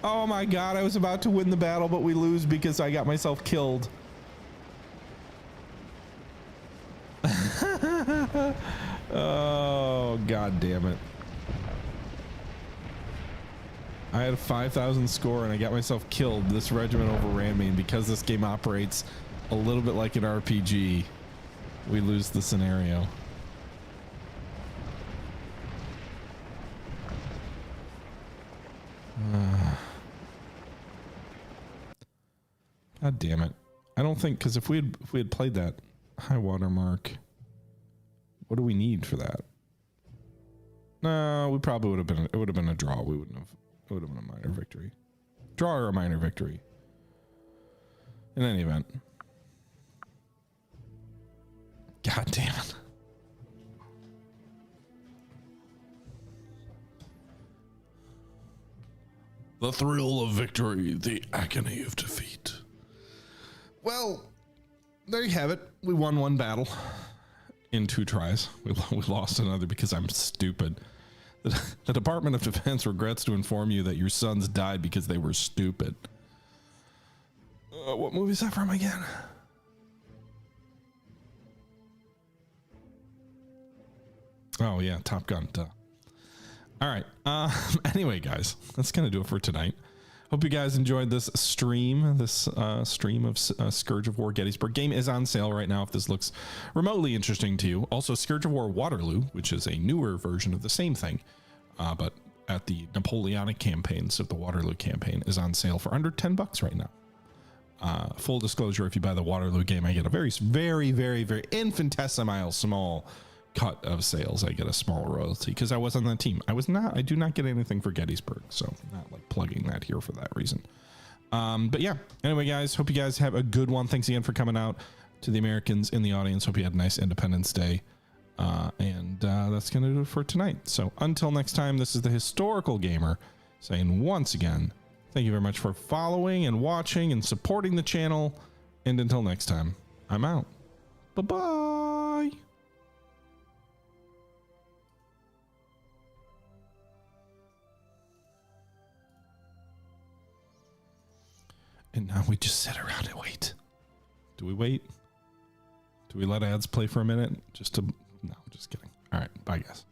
Oh my god, I was about to win the battle, but we lose because I got myself killed. Oh, god damn it. I had a 5,000 score and I got myself killed. This regiment overran me, and because this game operates a little bit like an RPG, we lose the scenario. God damn it. I don't think, because if we had played that high water mark, what do we need for that? No, we probably would have been, it would have been a draw. We wouldn't have, it would have been a minor victory. Draw or a minor victory. In any event. God damn it. The thrill of victory, the agony of defeat. Well, there you have it. We won one battle in 2 tries. We lost another because I'm stupid. The Department of Defense regrets to inform you that your sons died because they were stupid. What movie is that from again? Oh yeah, Top Gun. Duh. All right. Anyway, guys, that's going to do it for tonight. Hope you guys enjoyed this stream. This stream of Scourge of War Gettysburg. Game is on sale right now if this looks remotely interesting to you. Also, Scourge of War Waterloo, which is a newer version of the same thing, but at the Napoleonic campaigns of the Waterloo campaign, is on sale for under $10 right now. Full disclosure, if you buy the Waterloo game, I get a very, very, very, very infinitesimal small cut of sales. I get a small royalty because I was on that team. I do not get anything for Gettysburg, so not like plugging that here for that reason. But yeah, anyway, guys, hope you guys have a good one. Thanks again for coming out. To the Americans in the audience, hope you had a nice Independence Day. And that's going to do it for tonight. So until next time, this is the Historical Gamer saying once again, thank you very much for following and watching and supporting the channel. And until next time, I'm out. Bye-bye. And now we just sit around and wait. Do we wait? Do we let ads play for a minute? No, just kidding. All right. Bye, guys.